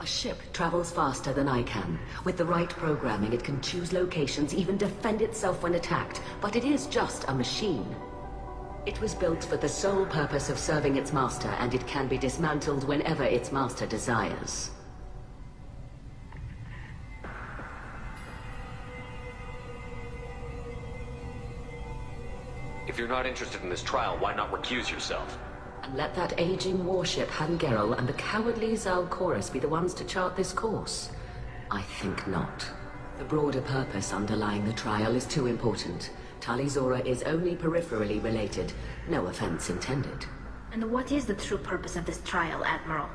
[SPEAKER 14] A ship travels faster than I can. With the right programming, it can choose locations, even defend itself when attacked. But it is just a machine. It was built for the sole purpose of serving its master, and it can be dismantled whenever its master desires.
[SPEAKER 9] If you're not interested in this trial, why not recuse yourself?
[SPEAKER 14] And let that aging warship Hangerel and the cowardly Zalcorus be the ones to chart this course? I think not. The broader purpose underlying the trial is too important. Talizora is only peripherally related. No offense intended.
[SPEAKER 5] And what is the true purpose of this trial, Admiral?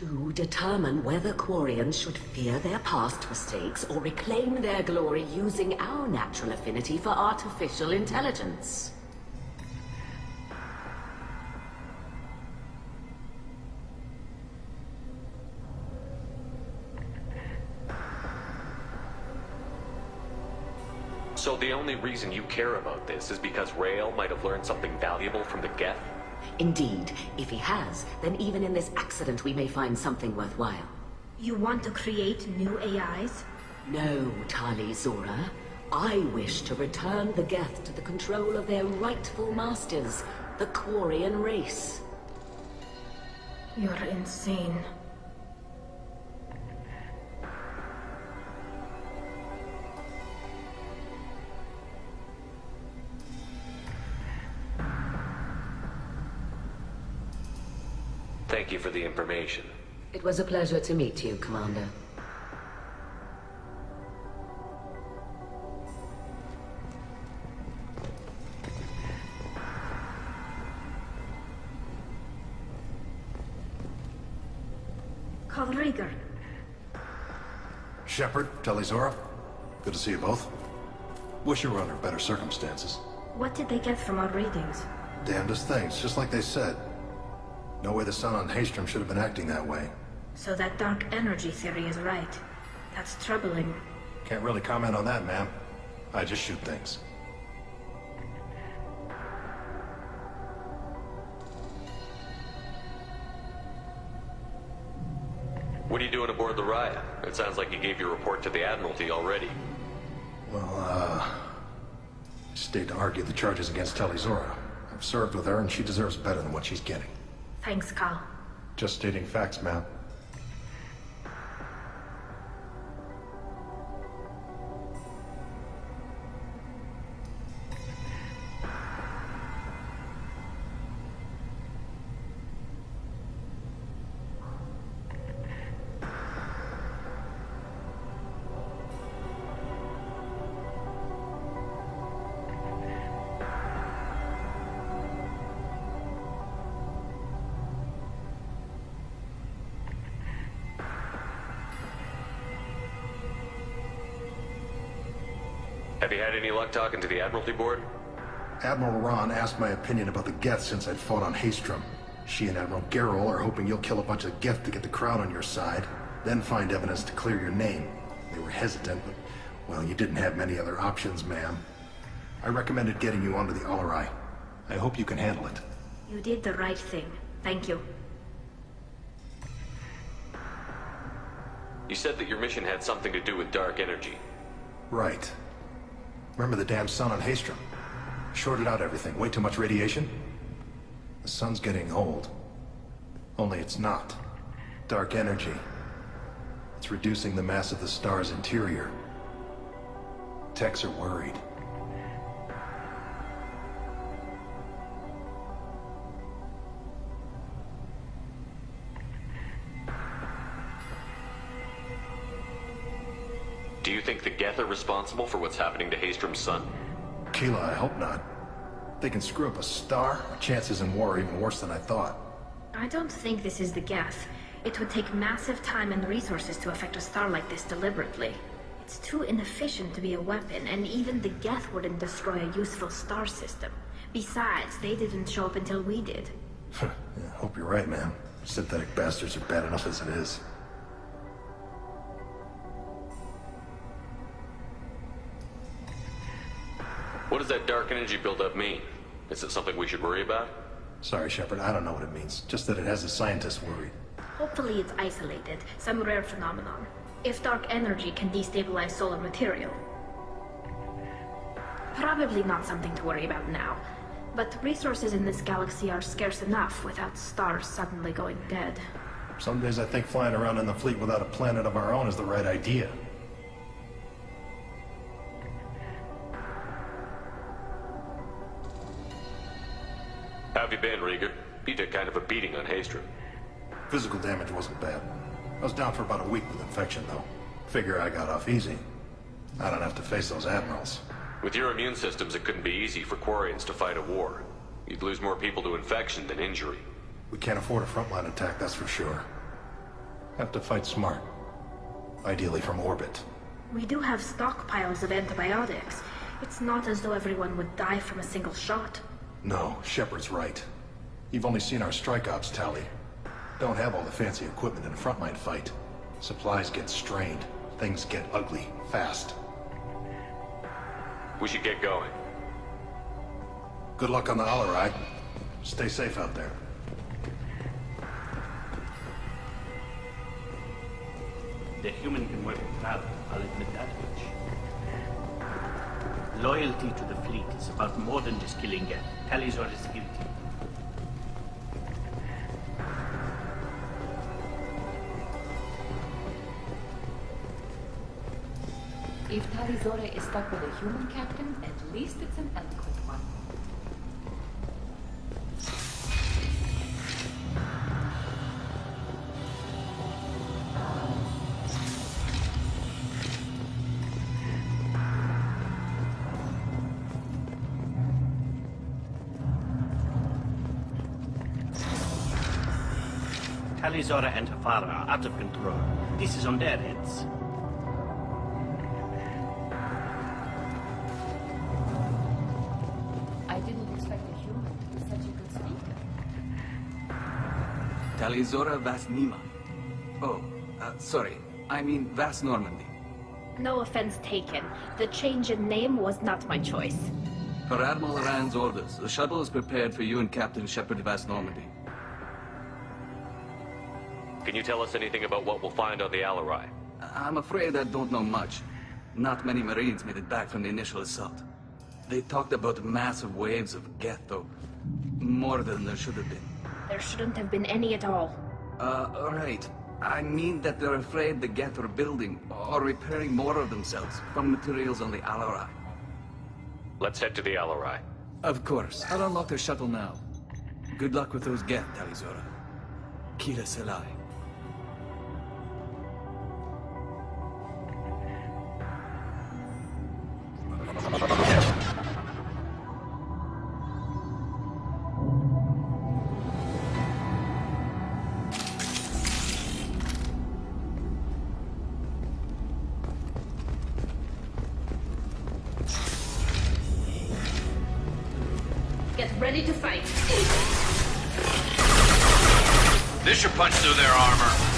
[SPEAKER 14] To determine whether Quarians should fear their past mistakes or reclaim their glory using our natural affinity for artificial intelligence.
[SPEAKER 9] So the only reason you care about this is because Rael might have learned something valuable from the Geth?
[SPEAKER 14] Indeed. If he has, then even in this accident we may find something worthwhile.
[SPEAKER 5] You want to create new AIs?
[SPEAKER 14] No, Talizora. I wish to return the Geth to the control of their rightful masters, the Quarian race.
[SPEAKER 5] You're insane.
[SPEAKER 9] Thank you for the information.
[SPEAKER 14] It was a pleasure to meet you, Commander.
[SPEAKER 5] Rieger.
[SPEAKER 18] Shepard, Talizora. Good to see you both. Wish you were under better circumstances.
[SPEAKER 5] What did they get from our readings?
[SPEAKER 18] Damnedest things, just like they said. No way the sun on Haystrom should have been acting that way.
[SPEAKER 5] So that dark energy theory is right. That's troubling.
[SPEAKER 18] Can't really comment on that, ma'am. I just shoot things.
[SPEAKER 9] What are you doing aboard the Raya? It sounds like you gave your report to the Admiralty already.
[SPEAKER 18] Well, stayed to argue the charges against Talizora. I've served with her, and she deserves better than what she's getting.
[SPEAKER 5] Thanks, Cal.
[SPEAKER 18] Just stating facts, ma'am.
[SPEAKER 9] Have you had any luck talking to the Admiralty Board?
[SPEAKER 18] Admiral Ron asked my opinion about the Geth since I'd fought on Haestrom. She and Admiral Gerrel are hoping you'll kill a bunch of Geth to get the crowd on your side, then find evidence to clear your name. They were hesitant, but, well, you didn't have many other options, ma'am. I recommended getting you onto the Alarai. I hope you can handle it.
[SPEAKER 5] You did the right thing. Thank you.
[SPEAKER 9] You said that your mission had something to do with dark energy.
[SPEAKER 18] Right. Remember the damn sun on Haestrom? Shorted out everything. Way too much radiation? The sun's getting old. Only it's not. Dark energy. It's reducing the mass of the star's interior. Techs are worried.
[SPEAKER 9] Do you think the Geth are responsible for what's happening to Haestrom's sun?
[SPEAKER 18] Keela, I hope not. They can screw up a star. Our chances in war are even worse than I thought.
[SPEAKER 5] I don't think this is the Geth. It would take massive time and resources to affect a star like this deliberately. It's too inefficient to be a weapon, and even the Geth wouldn't destroy a useful star system. Besides, they didn't show up until we did.
[SPEAKER 18] Yeah, hope you're right, man. Synthetic bastards are bad enough as it is.
[SPEAKER 9] What does that dark energy buildup mean? Is it something we should worry about?
[SPEAKER 18] Sorry, Shepard, I don't know what it means. Just that it has the scientists worried.
[SPEAKER 5] Hopefully it's isolated, some rare phenomenon. If dark energy can destabilize solar material. Probably not something to worry about now. But resources in this galaxy are scarce enough without stars suddenly going dead.
[SPEAKER 18] Some days I think flying around in the fleet without a planet of our own is the right idea.
[SPEAKER 9] How have you been, Rieger? You took kind of a beating on Haestrom.
[SPEAKER 18] Physical damage wasn't bad. I was down for about a week with infection, though. Figure I got off easy. I don't have to face those admirals.
[SPEAKER 9] With your immune systems, it couldn't be easy for Quarians to fight a war. You'd lose more people to infection than injury.
[SPEAKER 18] We can't afford a frontline attack, that's for sure. Have to fight smart. Ideally from orbit.
[SPEAKER 5] We do have stockpiles of antibiotics. It's not as though everyone would die from a single shot.
[SPEAKER 18] No, Shepard's right. You've only seen our strike ops tally. Don't have all the fancy equipment in a frontline fight. Supplies get strained. Things get ugly, fast.
[SPEAKER 9] We should get going.
[SPEAKER 18] Good luck on the Alarai. Stay safe out there.
[SPEAKER 10] The human can work proud, I'll admit that much. Loyalty to the fleet is about more than just killing Geth. Talizor is guilty.
[SPEAKER 17] If Talizora is stuck with a human captain, at least it's an eloquent one.
[SPEAKER 10] Talizora and her father are out of control. This is on their heads.
[SPEAKER 17] I didn't expect a human to be such a good speaker.
[SPEAKER 19] Talizora Vas Nima. Oh, sorry. I mean Vas Normandy.
[SPEAKER 5] No offense taken. The change in name was not my choice.
[SPEAKER 19] Per Admiral Rand's orders, the shuttle is prepared for you and Captain Shepard Vas Normandy.
[SPEAKER 9] Can you tell us anything about what we'll find on the Alarai?
[SPEAKER 19] I'm afraid I don't know much. Not many Marines made it back from the initial assault. They talked about massive waves of Geth, though. More than there should have been.
[SPEAKER 5] There shouldn't have been any at all.
[SPEAKER 19] Right. I mean that they're afraid the Geth are building or repairing more of themselves from materials on the Alarai.
[SPEAKER 9] Let's head to the Alarai.
[SPEAKER 19] Of course. I'll unlock the shuttle now. Good luck with those Geth, Talizora. Kira Selai.
[SPEAKER 5] ready to fight.
[SPEAKER 7] This should punch through their armor.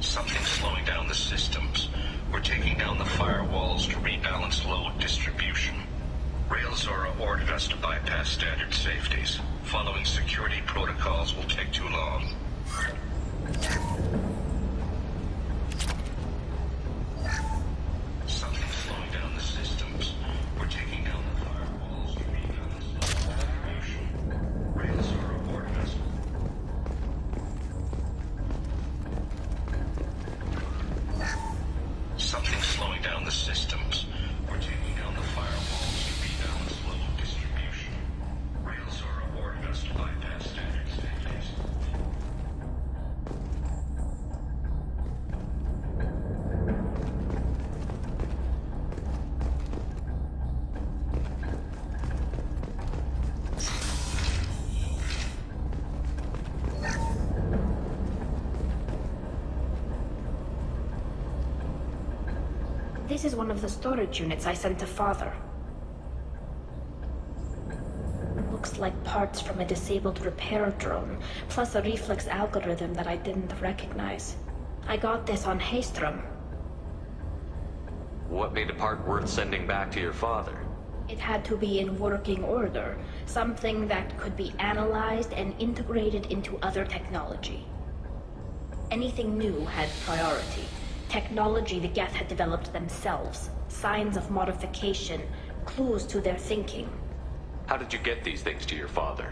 [SPEAKER 12] Something's slowing down the systems. We're taking down the firewalls to rebalance load distribution. Railzora ordered us to bypass standard safeties. Following security protocols will take too long. Something's slowing down the systems. We're taking down the firewalls to rebalance load distribution. Railzora ordered us. Something's slowing down the systems. We're taking down the firewalls to rebalance load distribution. Railzora ordered us to bypass standard safeties.
[SPEAKER 5] This is one of the storage units I sent to Father. Looks like parts from a disabled repair drone, plus a reflex algorithm that I didn't recognize. I got this on Haystrom.
[SPEAKER 9] What made a part worth sending back to your father?
[SPEAKER 5] It had to be in working order, something that could be analyzed and integrated into other technology. Anything new had priority. Technology the Geth had developed themselves, signs of modification, clues to their thinking.
[SPEAKER 9] How did you get these things to your father?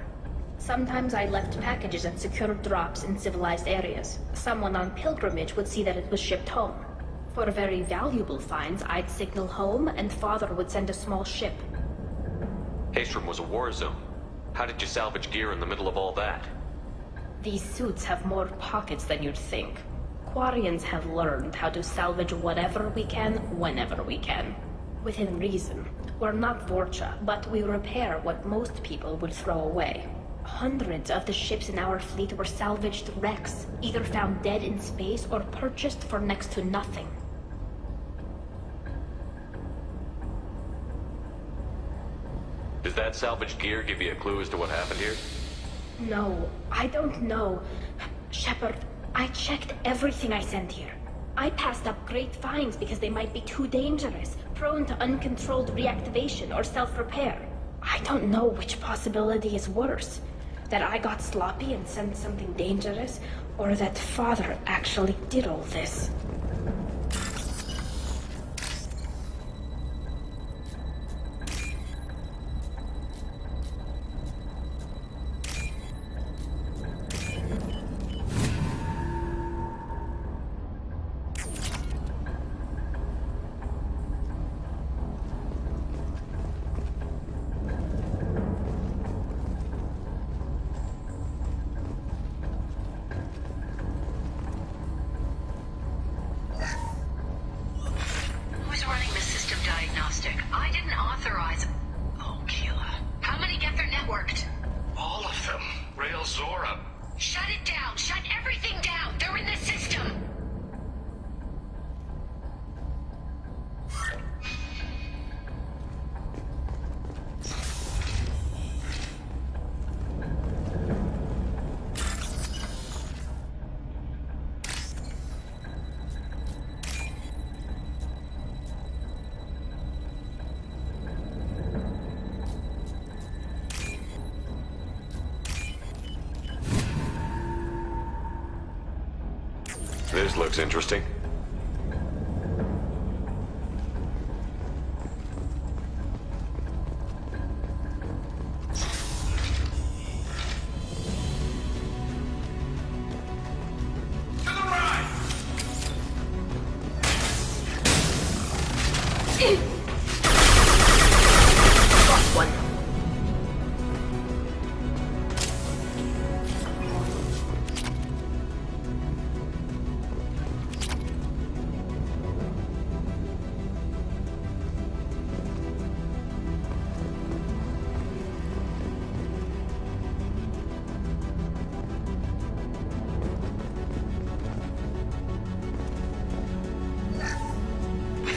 [SPEAKER 5] Sometimes I left packages and secured drops in civilized areas. Someone on pilgrimage would see that it was shipped home. For very valuable finds, I'd signal home, and Father would send a small ship.
[SPEAKER 9] Haystrom was a war zone. How did you salvage gear in the middle of all that?
[SPEAKER 5] These suits have more pockets than you'd think. Quarians have learned how to salvage whatever we can, whenever we can. Within reason. We're not Vorcha, but we repair what most people would throw away. Hundreds of the ships in our fleet were salvaged wrecks, either found dead in space or purchased for next to nothing.
[SPEAKER 9] Does that salvaged gear give you a clue as to what happened here?
[SPEAKER 5] No, I don't know. Shepard, I checked everything I sent here. I passed up great finds because they might be too dangerous, prone to uncontrolled reactivation or self-repair. I don't know which possibility is worse. That I got sloppy and sent something dangerous, or that Father actually did all this.
[SPEAKER 9] This looks interesting.
[SPEAKER 5] Lost one.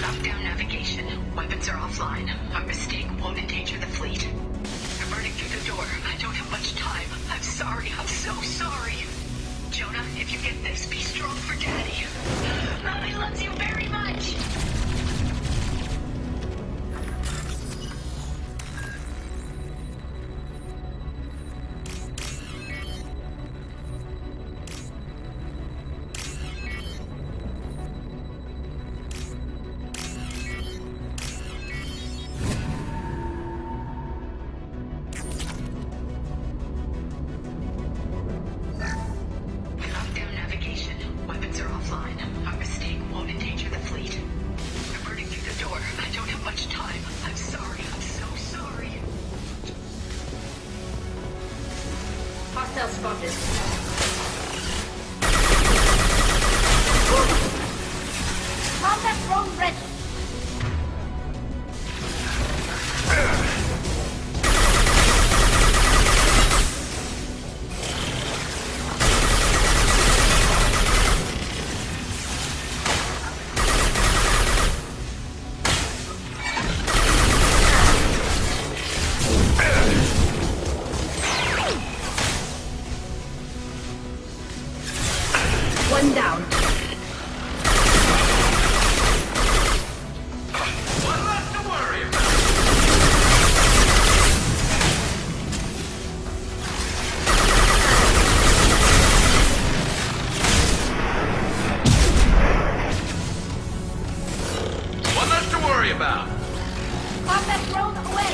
[SPEAKER 15] Lockdown navigation. Weapons are offline. Our mistake won't endanger the fleet. I'm running through the door. I don't have much time. I'm sorry. I'm so sorry. Jonah, if you get this, be strong for Daddy. Mommy loves you very much. Lockdown navigation. Weapons are offline. Our mistake won't endanger the fleet. I'm running through the door. I don't have much time. I'm sorry. I'm so sorry.
[SPEAKER 5] Hostile spotted. Combat drone ready. One down.
[SPEAKER 7] One less to worry about. One less to worry about.
[SPEAKER 5] Combat drone away.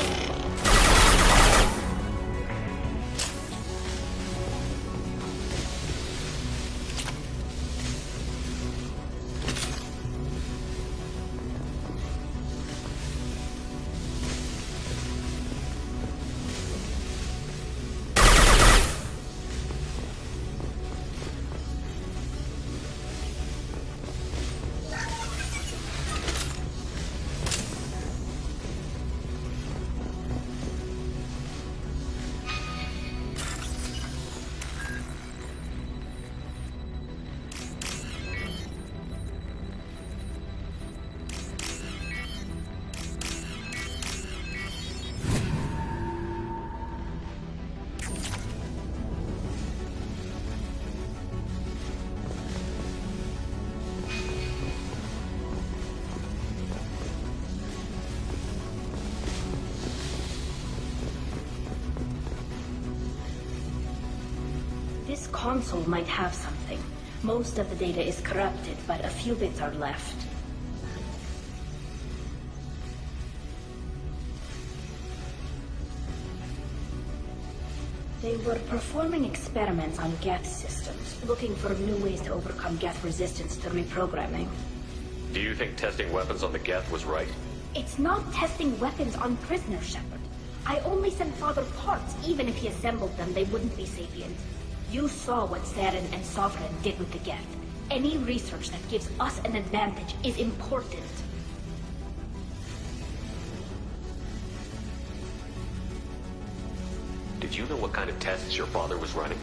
[SPEAKER 5] This console might have something. Most of the data is corrupted, but a few bits are left. They were performing experiments on Geth systems, looking for new ways to overcome Geth resistance to reprogramming.
[SPEAKER 9] Do you think testing weapons on the Geth was right?
[SPEAKER 5] It's not testing weapons on prisoners, Shepard. I only sent Father parts. Even if he assembled them, they wouldn't be sapient. You saw what Saren and Sovereign did with the Geth. Any research that gives us an advantage is important.
[SPEAKER 9] Did you know what kind of tests your father was running?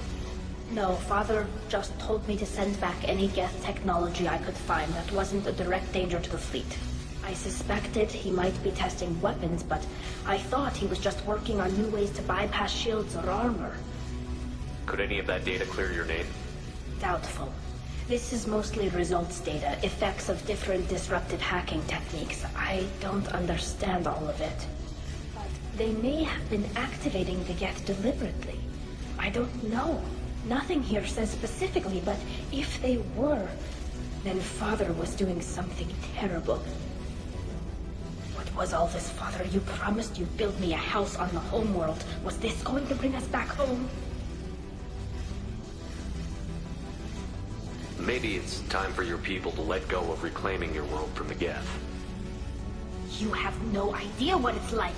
[SPEAKER 5] No, Father just told me to send back any Geth technology I could find that wasn't a direct danger to the fleet. I suspected he might be testing weapons, but I thought he was just working on new ways to bypass shields or armor.
[SPEAKER 9] Could any of that data clear your name?
[SPEAKER 5] Doubtful. This is mostly results data, effects of different disruptive hacking techniques. I don't understand all of it. But they may have been activating the Geth deliberately. I don't know. Nothing here says specifically, but if they were, then Father was doing something terrible. What was all this, Father? You promised you'd build me a house on the homeworld. Was this going to bring us back home?
[SPEAKER 9] Maybe it's time for your people to let go of reclaiming your world from the Geth.
[SPEAKER 5] You have no idea what it's like.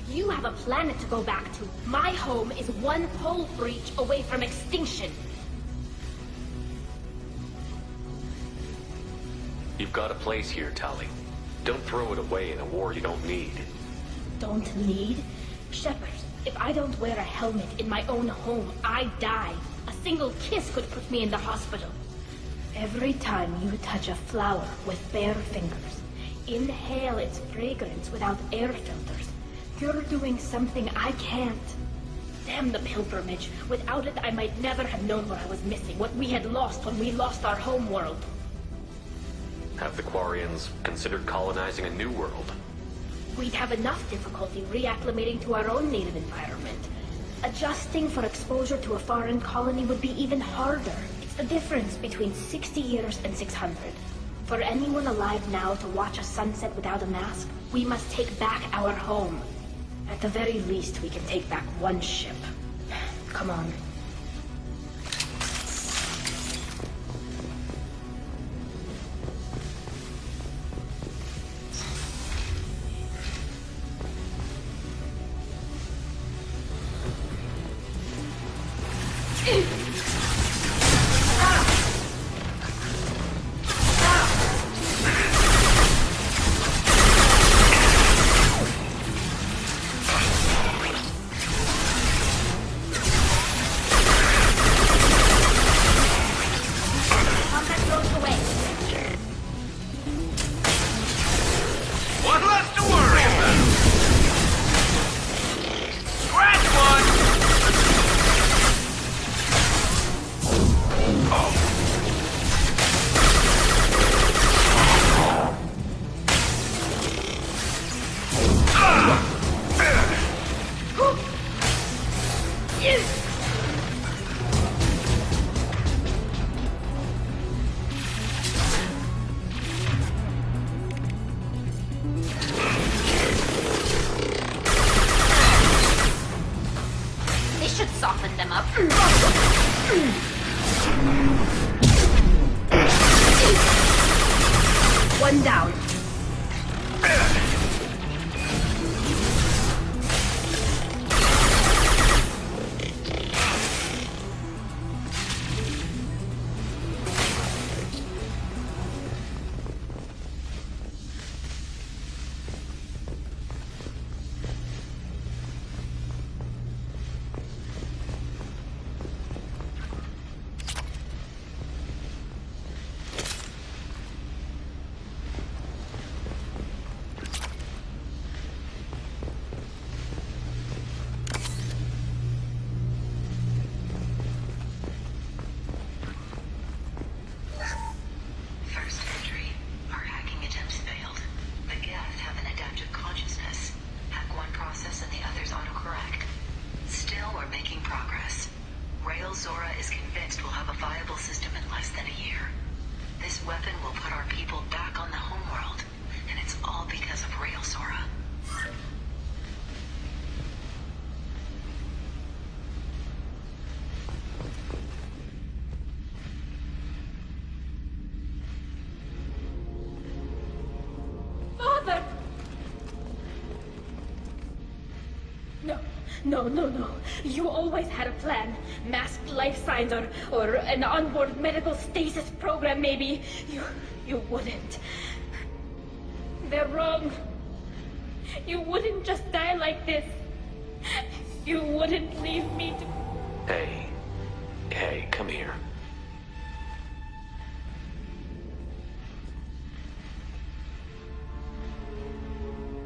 [SPEAKER 5] You have a planet to go back to. My home is one hull breach away from extinction.
[SPEAKER 9] You've got a place here, Tali. Don't throw it away in a war you don't need.
[SPEAKER 5] Don't need? Shepard, if I don't wear a helmet in my own home, I die. A single kiss could put me in the hospital. Every time you touch a flower with bare fingers, inhale its fragrance without air filters, you're doing something I can't. Damn the pilgrimage. Without it, I might never have known what I was missing, what we had lost when we lost our home world.
[SPEAKER 9] Have the Quarians considered colonizing a new world?
[SPEAKER 5] We'd have enough difficulty reacclimating to our own native environment. Adjusting for exposure to a foreign colony would be even harder. It's the difference between 60 years and 600. For anyone alive now to watch a sunset without a mask, we must take back our home. At the very least, we can take back one ship. Come on. One down. No. You always had a plan. Masked life signs or an onboard medical stasis program, maybe. You wouldn't. They're wrong. You wouldn't just die like this. You wouldn't leave me to...
[SPEAKER 9] Hey, come here.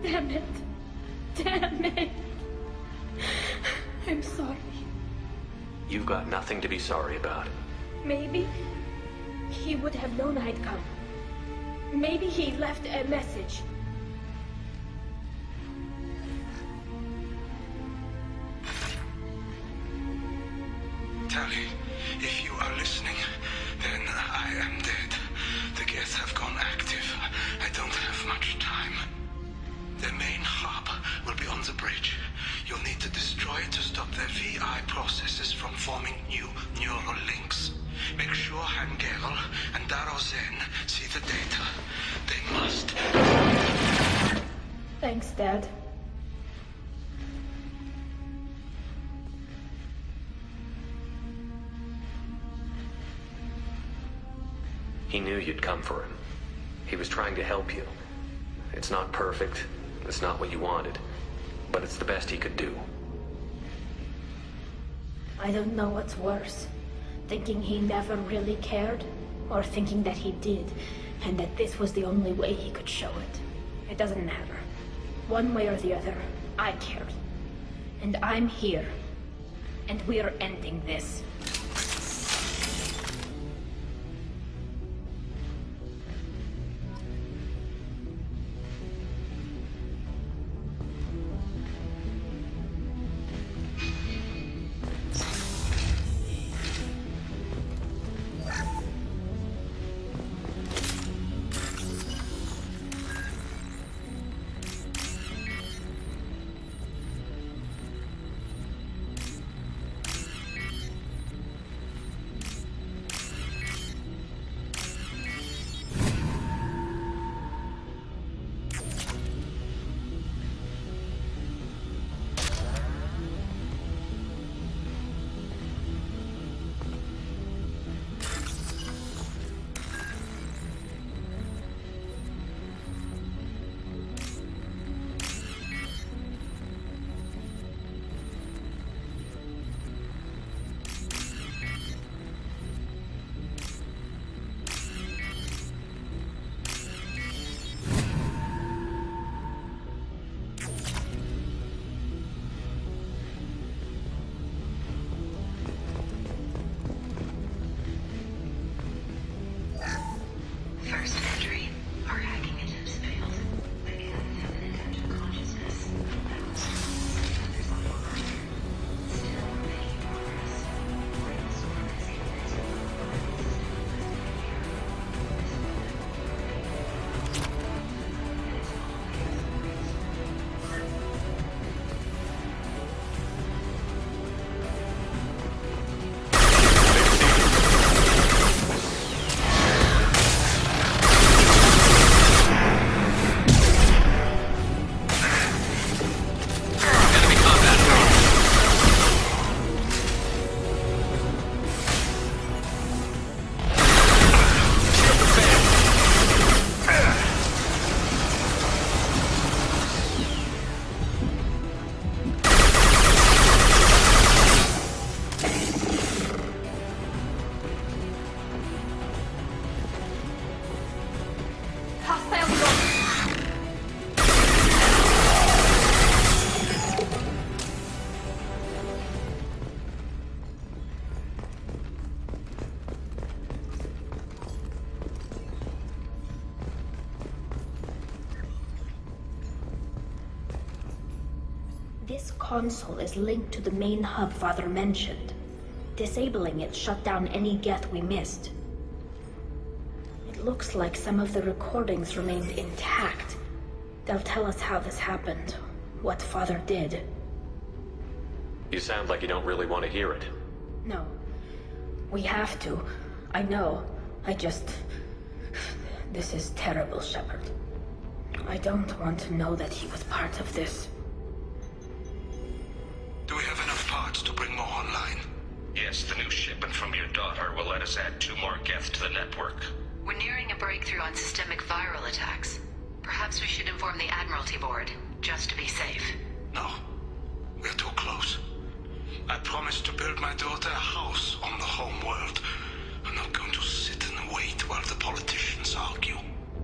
[SPEAKER 5] Damn it. I'm sorry.
[SPEAKER 9] You've got nothing to be sorry about.
[SPEAKER 5] Maybe he would have known I'd come. Maybe he left a message.
[SPEAKER 13] Tali, if you are listening, then I am dead. The Geth have gone active. I don't have much time. Their main hub will be on the bridge. You'll need to destroy it to stop their VI processes from forming new neural links. Make sure Hangerel and Daro Zen see the data. They must...
[SPEAKER 5] Thanks, Dad.
[SPEAKER 9] He knew you'd come for him. He was trying to help you. It's not perfect. It's not what you wanted. But it's the best he could do.
[SPEAKER 5] I don't know what's worse. Thinking he never really cared, or thinking that he did, and that this was the only way he could show it. It doesn't matter. One way or the other, I cared. And I'm here. And we're ending this.
[SPEAKER 15] First entry. Our hacking attempts failed. The Geth have an intentional consciousness. Others on board. Still making progress. The storm has ignited.
[SPEAKER 5] This console is linked to the main hub Father mentioned. Disabling it shut down any Geth we missed. It looks like some of the recordings remained intact. They'll tell us how this happened, what Father did.
[SPEAKER 9] You sound like you don't really want to hear it.
[SPEAKER 5] No. We have to. I know. This is terrible, Shepard. I don't want to know that he was part of this.
[SPEAKER 13] Do we have enough parts to bring more online?
[SPEAKER 7] Yes, the new shipment from your daughter will let us add 2 more Geth to the network.
[SPEAKER 15] We're nearing a breakthrough on systemic viral attacks. Perhaps we should inform the Admiralty Board, just to be safe.
[SPEAKER 13] No. We're too close. I promised to build my daughter a house on the home world. I'm not going to sit and wait while the politicians argue.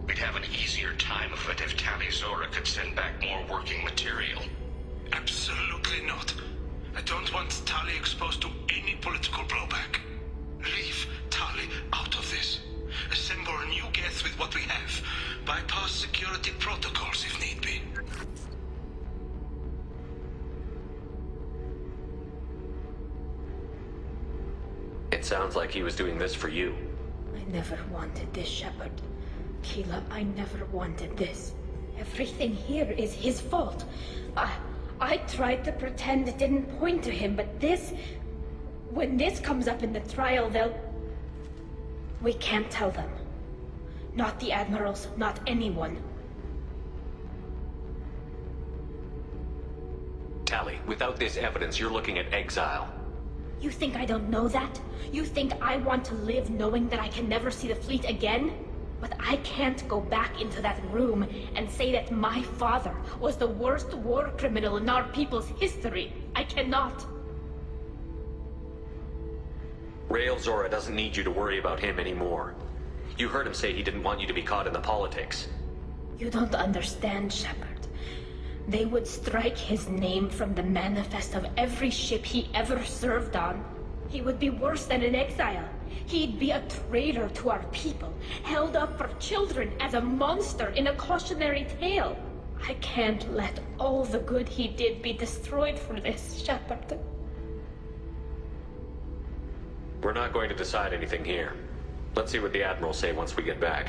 [SPEAKER 7] We'd have an easier time of it if Tali Zora could send back more working material.
[SPEAKER 13] Absolutely not. I don't want Tali exposed to any political blowback. Leave Tali out of this. Assemble a new Geth with what we have. Bypass security protocols if need be.
[SPEAKER 9] It sounds like he was doing this for you.
[SPEAKER 5] I never wanted this, Shepard. Keela, I never wanted this. Everything here is his fault. I tried to pretend it didn't point to him, but this... When this comes up in the trial, they'll... We can't tell them. Not the Admirals, not anyone.
[SPEAKER 9] Tali, without this evidence, you're looking at exile.
[SPEAKER 5] You think I don't know that? You think I want to live knowing that I can never see the fleet again? But I can't go back into that room and say that my father was the worst war criminal in our people's history. I cannot.
[SPEAKER 9] Rael Zora doesn't need you to worry about him anymore. You heard him say he didn't want you to be caught in the politics.
[SPEAKER 5] You don't understand, Shepard. They would strike his name from the manifest of every ship he ever served on. He would be worse than an exile. He'd be a traitor to our people, held up for children as a monster in a cautionary tale. I can't let all the good he did be destroyed for this, Shepard.
[SPEAKER 9] We're not going to decide anything here. Let's see what the Admiral say once we get back.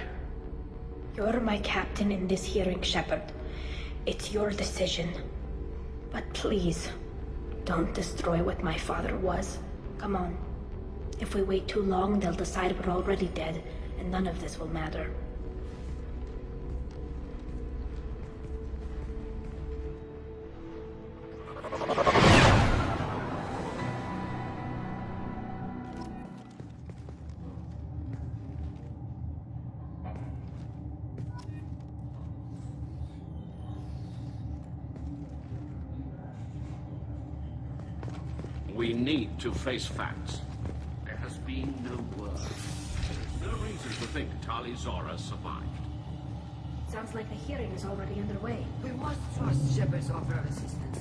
[SPEAKER 5] You're my captain in this hearing, Shepard. It's your decision. But please, don't destroy what my father was. Come on. If we wait too long, they'll decide we're already dead, and none of this will matter.
[SPEAKER 12] We need to face facts. There has been no word. There's no reason to think Tali Zora survived.
[SPEAKER 5] Sounds like the hearing is already underway.
[SPEAKER 11] We must trust Shepard's offer of assistance.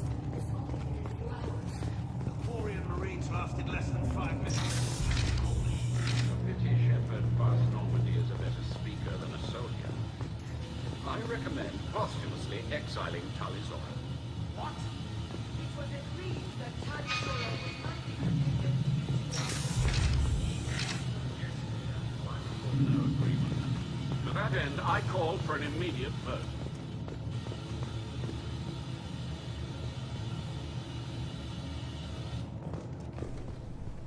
[SPEAKER 13] The Quarian Marines lasted less than 5 minutes.
[SPEAKER 12] Pity Shepard passed Normandy as a better speaker than a soldier. I recommend posthumously exiling Tali Zora.
[SPEAKER 11] What? It was agreed that Tali Zora was not
[SPEAKER 12] No agreement. To that end, I call for an immediate vote.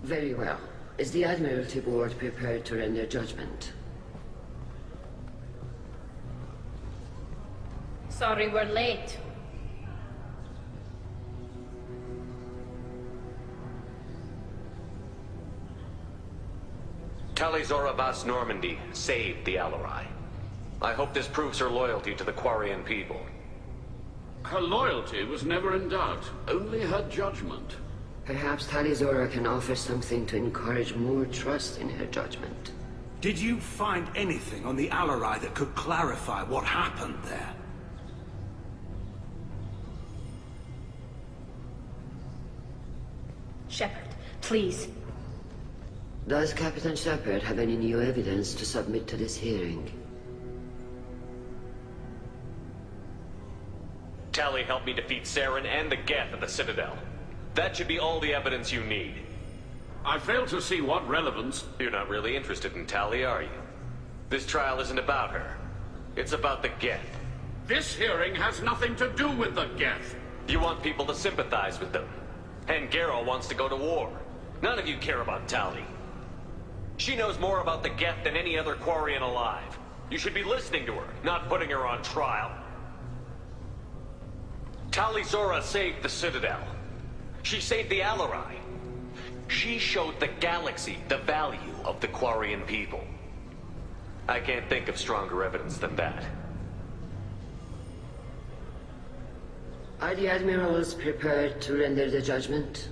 [SPEAKER 11] Very well. Is the Admiralty Board prepared to render judgment?
[SPEAKER 5] Sorry we're late.
[SPEAKER 9] Tali Zora Vas Normandy saved the Alarai. I hope this proves her loyalty to the Quarian people.
[SPEAKER 12] Her loyalty was never in doubt, only her judgment.
[SPEAKER 11] Perhaps Tali Zora can offer something to encourage more trust in her judgment.
[SPEAKER 13] Did you find anything on the Alarai that could clarify what happened there?
[SPEAKER 5] Shepard, please.
[SPEAKER 11] Does Captain Shepard have any new evidence to submit to this hearing?
[SPEAKER 9] Tali helped me defeat Saren and the Geth at the Citadel. That should be all the evidence you need.
[SPEAKER 12] I fail to see what relevance...
[SPEAKER 9] You're not really interested in Tali, are you? This trial isn't about her. It's about the Geth.
[SPEAKER 12] This hearing has nothing to do with the Geth.
[SPEAKER 9] You want people to sympathize with them. And Garrow wants to go to war. None of you care about Tali. She knows more about the Geth than any other Quarian alive. You should be listening to her, not putting her on trial. Tali Zora saved the Citadel. She saved the Alarai. She showed the galaxy the value of the Quarian people. I can't think of stronger evidence than that.
[SPEAKER 11] Are the admirals prepared to render the judgment?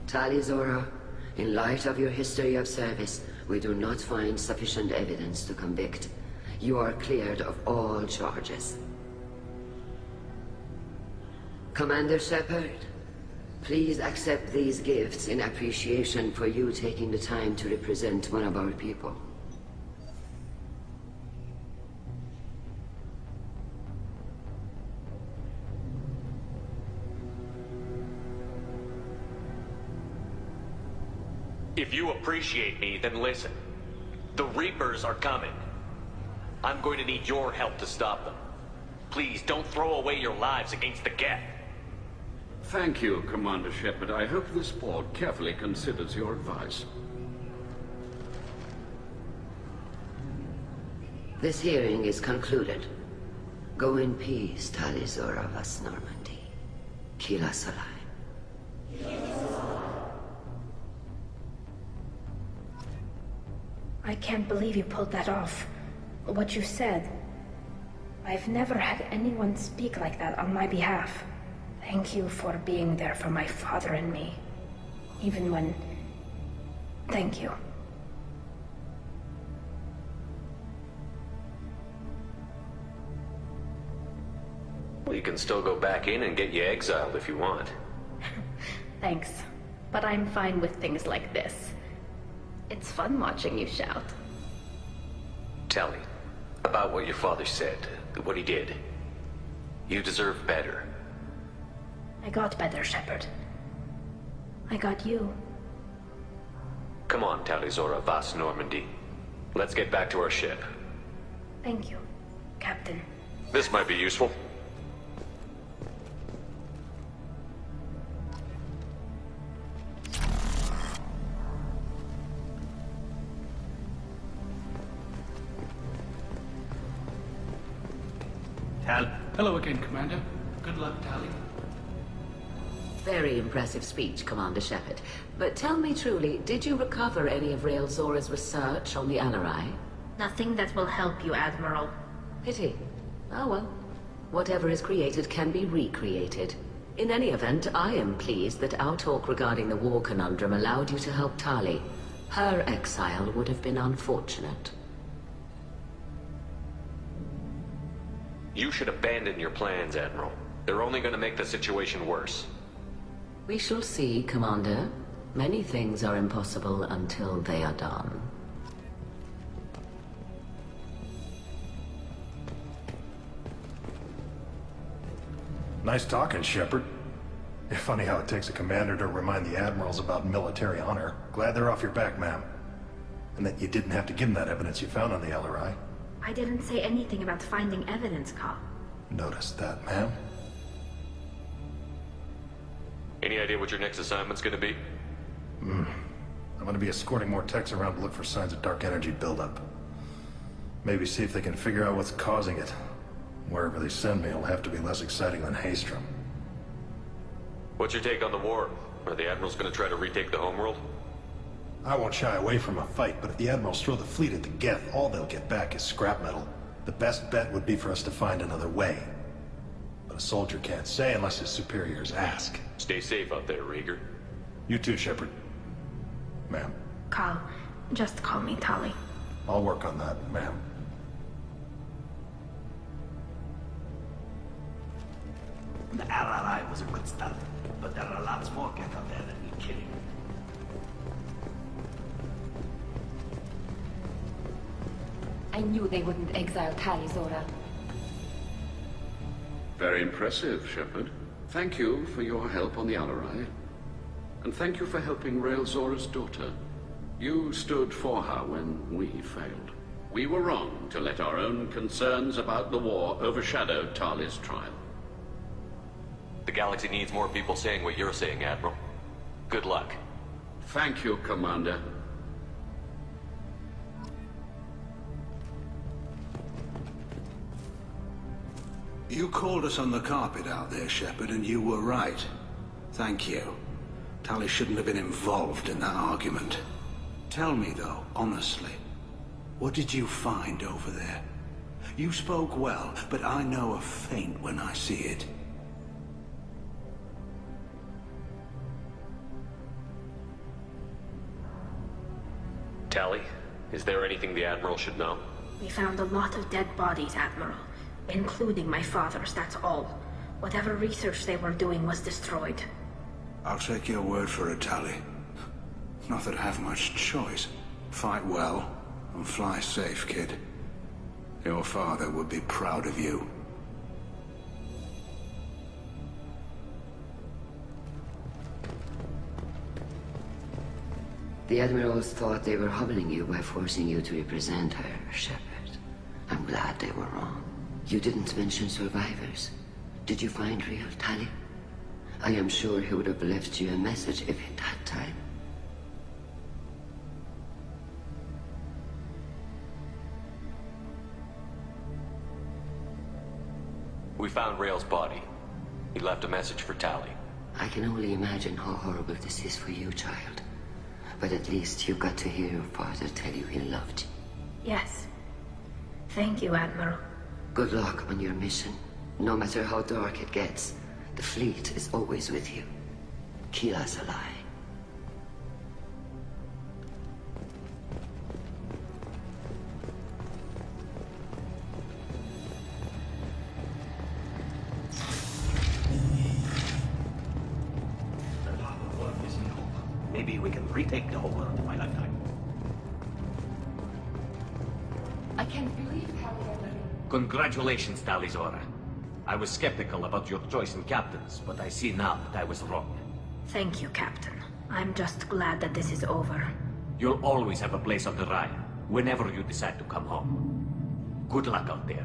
[SPEAKER 11] Tali Zora, in light of your history of service, we do not find sufficient evidence to convict. You are cleared of all charges. Commander Shepard, please accept these gifts in appreciation for you taking the time to represent one of our people.
[SPEAKER 9] If you appreciate me, then listen. The Reapers are coming. I'm going to need your help to stop them. Please, don't throw away your lives against the Geth.
[SPEAKER 12] Thank you, Commander Shepard. I hope this board carefully considers your advice.
[SPEAKER 11] This hearing is concluded. Go in peace, Tali Zora Vas Normandy. Kila Solai.
[SPEAKER 5] I can't believe you pulled that off. What you said. I've never had anyone speak like that on my behalf. Thank you for being there for my father and me. Even when... Thank you.
[SPEAKER 9] Well, you can still go back in and get you exiled if you want.
[SPEAKER 5] Thanks. But I'm fine with things like this. It's fun watching you shout.
[SPEAKER 9] Tell me about what your father said, what he did. You deserve better.
[SPEAKER 5] I got better, Shepard. I got you.
[SPEAKER 9] Come on, Talizora Vas Normandy. Let's get back to our ship.
[SPEAKER 5] Thank you, Captain.
[SPEAKER 9] This might be useful.
[SPEAKER 4] Hello again, Commander. Good luck, Tali.
[SPEAKER 14] Very impressive speech, Commander Shepard. But tell me truly, did you recover any of Rael Zora's research on the Alarai?
[SPEAKER 5] Nothing that will help you, Admiral.
[SPEAKER 14] Pity. Oh well. Whatever is created can be recreated. In any event, I am pleased that our talk regarding the war conundrum allowed you to help Tali. Her exile would have been unfortunate.
[SPEAKER 9] You should abandon your plans, Admiral. They're only going to make the situation worse.
[SPEAKER 14] We shall see, Commander. Many things are impossible until they are done.
[SPEAKER 18] Nice talking, Shepard. Funny how it takes a commander to remind the admirals about military honor. Glad they're off your back, ma'am. And that you didn't have to give them that evidence you found on the LRI.
[SPEAKER 5] I didn't say anything about finding evidence, Carl.
[SPEAKER 18] Noticed that, ma'am.
[SPEAKER 9] Any idea what your next assignment's gonna be?
[SPEAKER 18] I'm gonna be escorting more techs around to look for signs of dark energy buildup. Maybe see if they can figure out what's causing it. Wherever they send me, it'll have to be less exciting than Haystrom.
[SPEAKER 9] What's your take on the war? Are the Admirals gonna try to retake the homeworld?
[SPEAKER 18] I won't shy away from a fight, but if the Admirals throw the fleet at the Geth, all they'll get back is scrap metal. The best bet would be for us to find another way. But a soldier can't say unless his superiors ask.
[SPEAKER 9] Stay safe out there, Rieger.
[SPEAKER 18] You too, Shepard. Ma'am.
[SPEAKER 5] Carl, just call me Tali.
[SPEAKER 18] I'll work on that, ma'am.
[SPEAKER 10] The LRI was a good start, but there are lots more Geth out there that need killing.
[SPEAKER 17] I knew they wouldn't exile Tali Zora.
[SPEAKER 12] Very impressive, Shepard. Thank you for your help on the Alarai. And thank you for helping Rael Zora's daughter. You stood for her when we failed. We were wrong to let our own concerns about the war overshadow Tali's trial.
[SPEAKER 9] The galaxy needs more people saying what you're saying, Admiral. Good luck.
[SPEAKER 12] Thank you, Commander.
[SPEAKER 13] You called us on the carpet out there, Shepard, and you were right. Thank you. Tali shouldn't have been involved in that argument. Tell me, though, honestly, what did you find over there? You spoke well, but I know a feint when I see it.
[SPEAKER 9] Tali, is there anything the Admiral should know?
[SPEAKER 5] We found a lot of dead bodies, Admiral. Including my father's, that's all. Whatever research they were doing was destroyed.
[SPEAKER 13] I'll take your word for it, Tali. Not that I have much choice. Fight well, and fly safe, kid. Your father would be proud of you.
[SPEAKER 11] The Admirals thought they were humbling you by forcing you to represent her, Shepard. I'm glad they were wrong. You didn't mention survivors. Did you find real Tali? I am sure he would have left you a message if he'd had time.
[SPEAKER 9] We found Rail's body. He left a message for Tali.
[SPEAKER 11] I can only imagine how horrible this is for you, child. But at least you got to hear your father tell you he loved you.
[SPEAKER 5] Yes. Thank you, Admiral.
[SPEAKER 11] Good luck on your mission. No matter how dark it gets, the fleet is always with you. Keep us alive.
[SPEAKER 10] Maybe we can retake the whole world in my lifetime.
[SPEAKER 17] I can't believe how
[SPEAKER 8] Congratulations, Talizora. I was skeptical about your choice in captains, but I see now that I was wrong.
[SPEAKER 5] Thank you, Captain. I'm just glad that this is over.
[SPEAKER 8] You'll always have a place on the Rhine, whenever you decide to come home. Good luck out there.